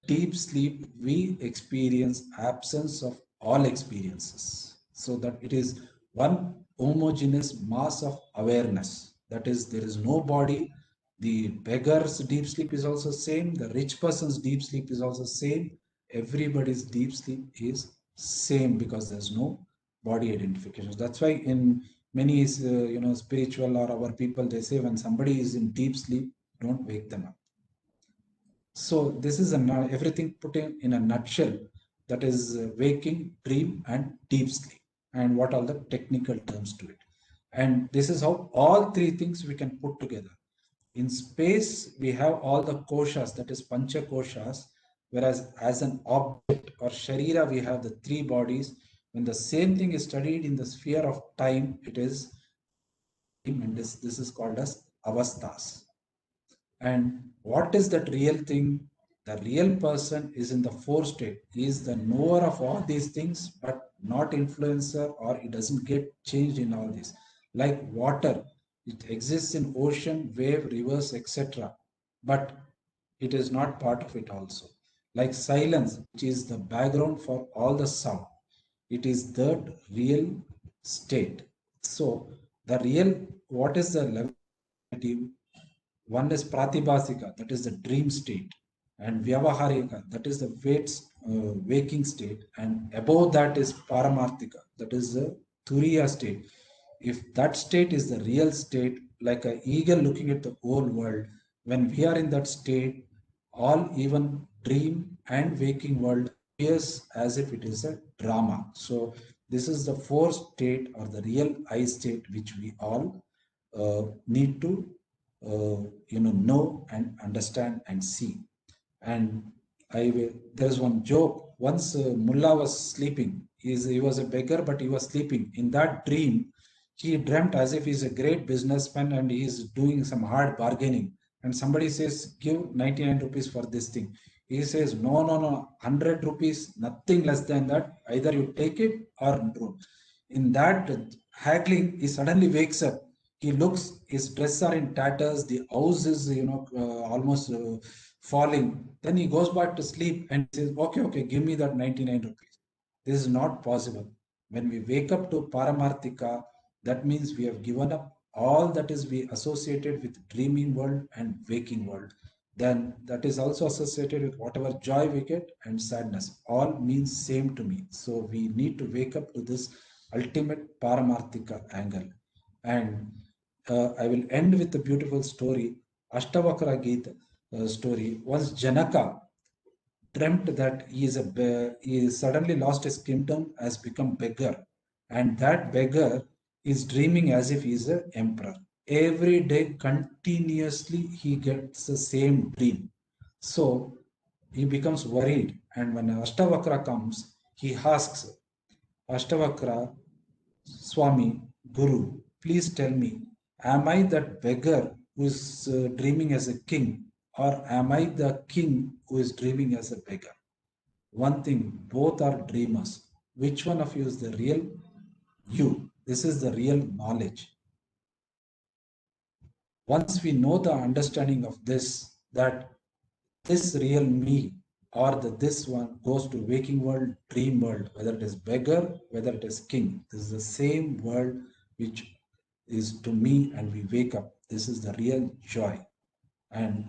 deep sleep, we experience absence of all experiences. So that it is one homogeneous mass of awareness. That is, there is no body. The beggar's deep sleep is also same. The rich person's deep sleep is also same. Everybody's deep sleep is same, because there's no body identification. That's why in many spiritual or our people, they say when somebody is in deep sleep, don't wake them up. So this is everything put in a nutshell, that is waking, dream and deep sleep, and what are the technical terms to it. And this is how all three things we can put together. In space, we have all the koshas, that is panchakoshas, whereas as an object or Sharira, we have the three bodies. When the same thing is studied in the sphere of time, it is, and this is called as avasthas. And what is that real thing? The real person is in the fourth state. He is the knower of all these things, but not influencer, or it doesn't get changed in all this. Like water, it exists in ocean, wave, rivers, etc. But it is not part of it also. Like silence, which is the background for all the sound. It is the real state. So the real, what is the level? One is pratibhasika, that is the dream state, and vyavaharika, that is the waking state, and above that is paramarthika, that is the turiya state. If that state is the real state, like an eagle looking at the whole world, when we are in that state, all even dream and waking world appears as if it is a drama. So this is the fourth state, or the real I state, which we all need to know and understand and see. And there's one joke. Once Mullah was sleeping. He was a beggar, but he was sleeping. In that dream, he dreamt as if he's a great businessman and he's doing some hard bargaining. And somebody says, give 99 rupees for this thing. He says, no, 100 rupees, nothing less than that. Either you take it or don't. In that haggling, he suddenly wakes up. He looks, his dress are in tatters, the house is, almost falling. Then he goes back to sleep and says, okay, give me that 99 rupees. This is not possible. When we wake up to Paramarthika, that means we have given up all that is we associated with dreaming world and waking world. Then that is also associated with whatever joy we get and sadness. All means same to me. So we need to wake up to this ultimate Paramarthika angle. And I will end with a beautiful story, Ashtavakra Gita story. Once Janaka dreamt that he suddenly lost his kingdom, has become beggar, and that beggar is dreaming as if he is an emperor. Every day, continuously, he gets the same dream. So he becomes worried, and when Ashtavakra comes, he asks Ashtavakra, Swami, Guru, please tell me, am I that beggar who is dreaming as a king, or am I the king who is dreaming as a beggar? One thing, both are dreamers. Which one of you is the real you? This is the real knowledge. Once we know the understanding of this, that this real me or this one goes to waking world, dream world, whether it is beggar, whether it is king, this is the same world which is to me, and we wake up. This is the real joy. And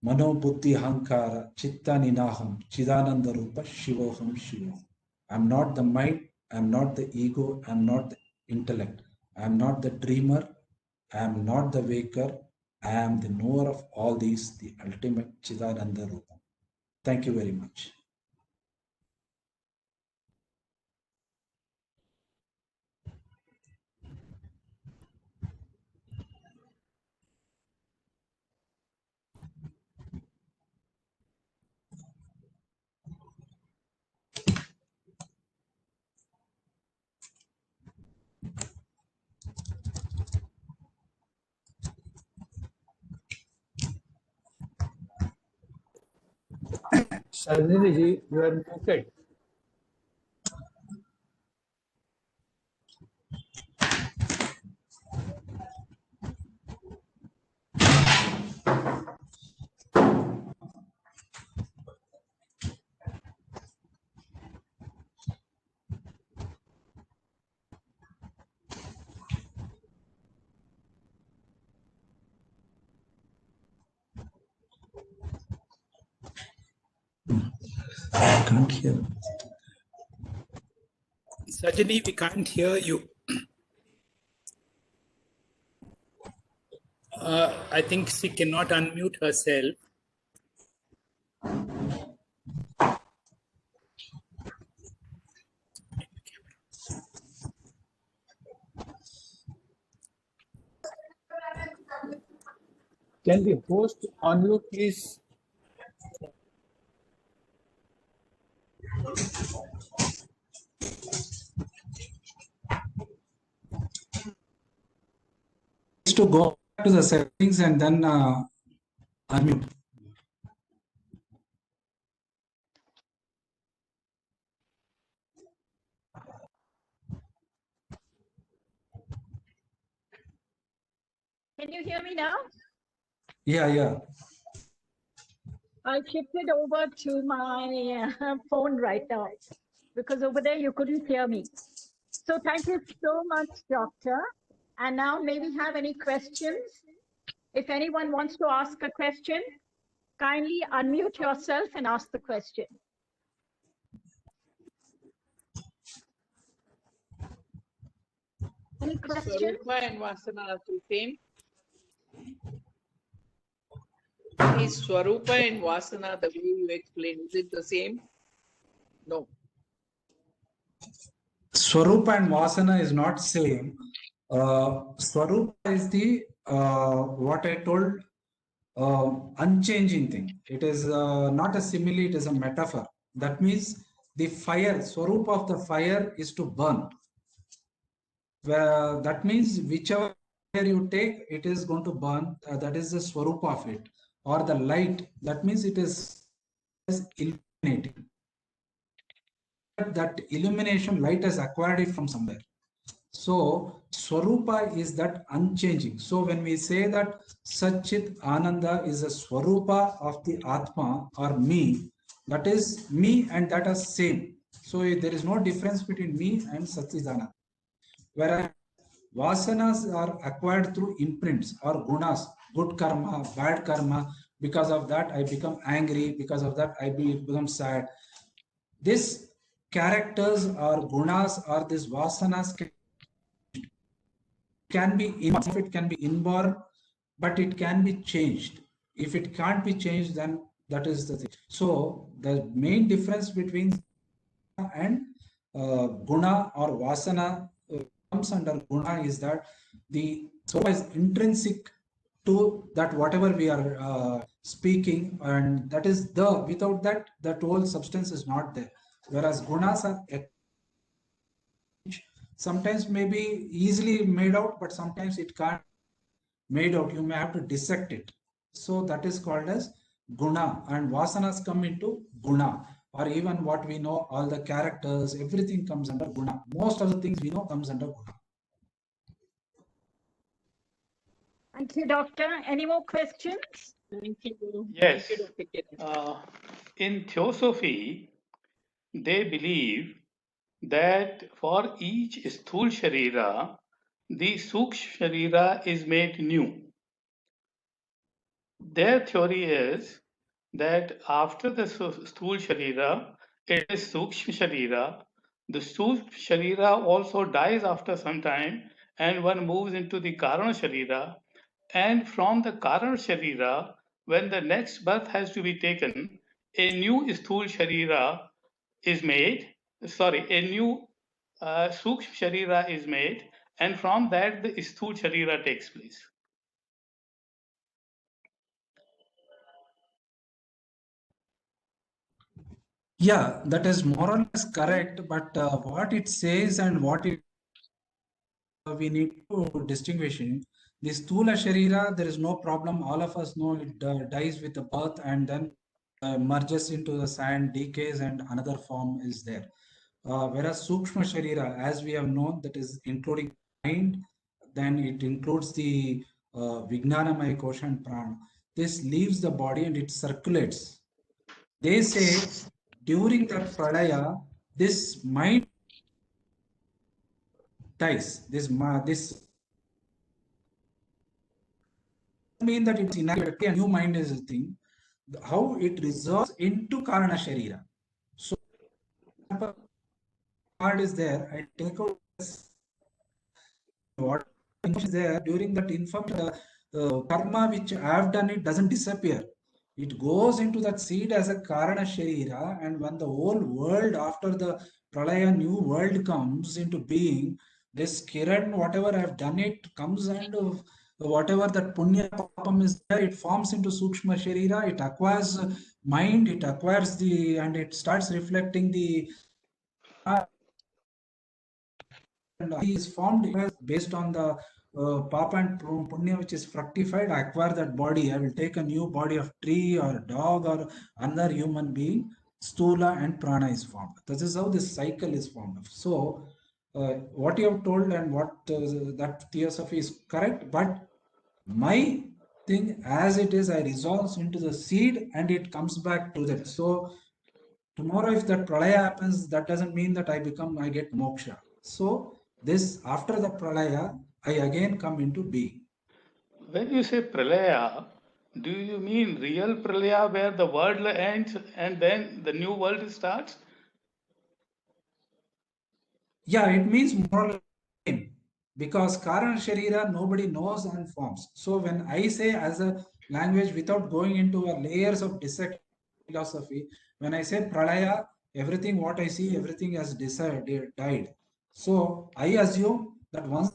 Mano Buddhi Hankara Chitta Ninaham Chidananda Rupa Shivoham Shivoham. I'm not the mind, I'm not the ego, I'm not the intellect, I'm not the dreamer, I'm not the waker, I am the knower of all these, the ultimate Chidananda Rupa. Thank you very much. Shalini ji, you are muted. I can't hear. Sajani, we can't hear you. I think she cannot unmute herself. Can the host unmute, please? To go back to the settings and then unmute. now? Yeah. I shifted over to my phone right now because over there you couldn't hear me. So thank you so much, Doctor. And now may we have any questions? If anyone wants to ask a question, kindly unmute yourself and ask the question. Any questions? Swarupa and Vasana are the same. Is Swarupa and Vasana, the way you explain, is it the same? No. Swarupa and Vasana is not same. Swarupa is the what I told unchanging thing. It is not a simile, it is a metaphor. That means the fire, Swarupa of the fire is to burn. That means whichever fire you take, it is going to burn. That is the Swarupa of it. Or the light, that means it is illuminating. That illumination, light has acquired it from somewhere. So Swarupa is that unchanging. So when we say that Satchit Ananda is a Swarupa of the Atma or me, that is me and that are same. So there is no difference between me and Satchidananda. Whereas Vasanas are acquired through imprints or gunas, good karma, bad karma. Because of that, I become angry. Because of that, I become sad. This characters or gunas or this vasanas can be it can be inborn, but it can be changed. If it can't be changed, then that is the thing. So the main difference between and guna or vasana comes under guna is that the soul is intrinsic to that whatever we are speaking, and that is without that whole substance is not there. Whereas gunas are sometimes may be easily made out, but sometimes it can't made out. You may have to dissect it. So that is called as guna, and vasanas come into guna, or even what we know, all the characters, everything comes under guna. Most of the things we know comes under guna. Thank you, Doctor. Any more questions? Thank you. Yes. Thank you, Dr. Kiran. In Theosophy, they believe that for each sthul sharira, the sukshma sharira is made new. Their theory is that after the sthul sharira, it is sukshma sharira. The sukshma sharira also dies after some time, and one moves into the karana sharira. And from the karana sharira, when the next birth has to be taken, a new sthul sharira is made. Sorry, a new sukshma sharira is made, and from that the sthul sharira takes place. Yeah, that is more or less correct, but what it says and what it we need to distinguish in the Stula Sharira, there is no problem. All of us know it dies with the birth and then merges into the sand, decays, and another form is there. Whereas Sukshma Sharira, as we have known, that is including mind, then it includes the Vijnanamaya Kosha and Prana. This leaves the body and it circulates. They say during that Pralaya, this mind dies. This mean that it's inaccurate. A new mind is a thing. How it resolves into Karana Sharira. So, card is there. I take out what is there during that information. Karma which I have done, it doesn't disappear. It goes into that seed as a Karana Sharira, and when the whole world after the Pralaya new world comes into being, this Kiran, whatever I have done, it comes and whatever that Punya Papam is there, it forms into Sukshma Sharira, it acquires mind, it acquires and it starts reflecting the and he is formed based on the Papa and Punya which is fructified. I acquire that body. I will take a new body of tree or dog or another human being. Stula and Prana is formed. This is how this cycle is formed. So what you have told and what that theosophy is correct, but My thing as it is, I resolves into the seed and it comes back to that. So tomorrow, if that pralaya happens, that doesn't mean that I get moksha. So this, after the pralaya, I again come into being. When you say pralaya, do you mean real pralaya where the world ends and then the new world starts? Yeah, it means more or less same, because Karana Sharira nobody knows and forms. So when I say as a language without going into a layers of dissection philosophy, when I say pralaya, everything what I see, everything has died. So I assume that once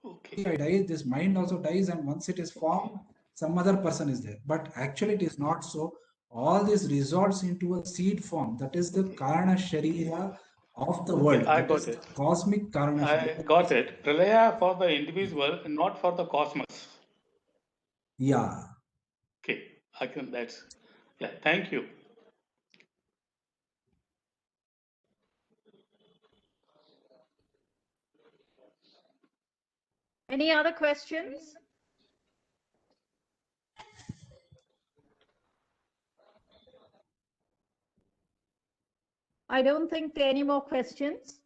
Okay. I die, this mind also dies, and once it is formed, some other person is there. But actually, it is not so. All this resorts into a seed form. That is the Karana Sharira of the Okay, world. I That got is it. cosmic Karana I Sharira. got it. Pralaya for the individual, not for the cosmos. Yeah. Okay, that's, yeah, thank you. Any other questions? I don't think there are any more questions.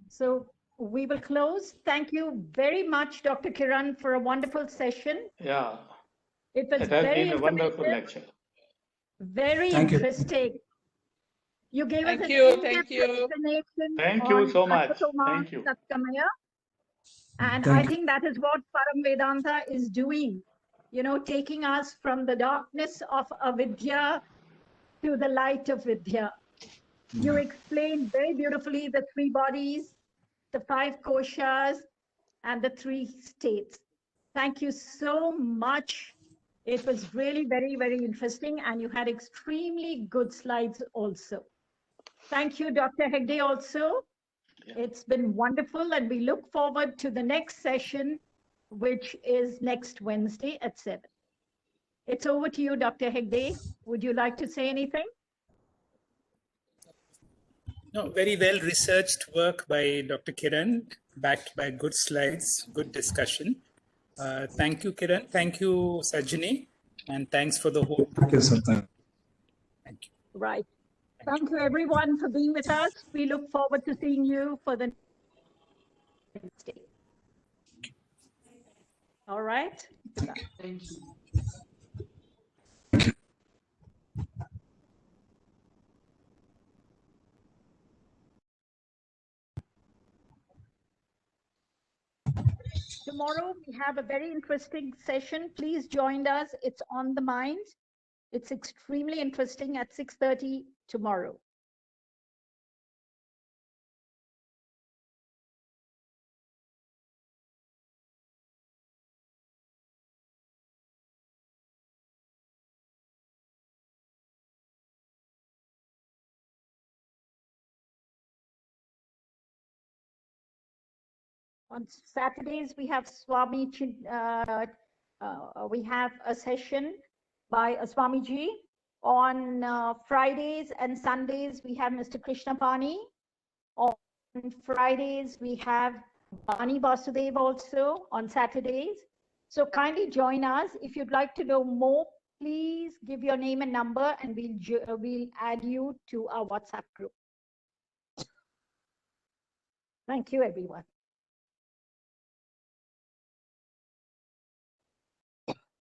So we will close. Thank you very much, Dr. Kiran, for a wonderful session. Yeah, It was it has very been a wonderful informative, lecture. very Thank you. interesting. You gave us Thank an you. in-depth Thank you. explanation Thank you on so much. Asatoma Thank you. Satgamaya. And I Thank you. think that is what Param Vedanta is doing, you know, taking us from the darkness of avidya to the light of vidya. You explained very beautifully the three bodies, the five koshas, and the three states. Thank you so much. It was really very, very interesting, and you had extremely good slides also. Thank you, Dr. Hegde, also. It's been wonderful, and we look forward to the next session, which is next Wednesday at 7. It's over to you, Dr. Hegde. Would you like to say anything? No, very well researched work by Dr. Kiran, backed by good slides, good discussion. Thank you, Kiran. Thank you, Sajani. And thanks for the whole. Thank you, sir. Thank you. Right. Thank you, everyone, for being with us. We look forward to seeing you for the next day. All right. Thank you. Tomorrow, we have a very interesting session. Please join us. It's on the mind. It's extremely interesting at 6:30 tomorrow. On Saturdays, we have we have a session by a Swamiji. On Fridays and Sundays, we have Mr. Krishnapani. On Fridays, we have Bani Vasudev also on Saturdays. So kindly join us. If you'd like to know more, please give your name and number, and we'll add you to our WhatsApp group. Thank you, everyone.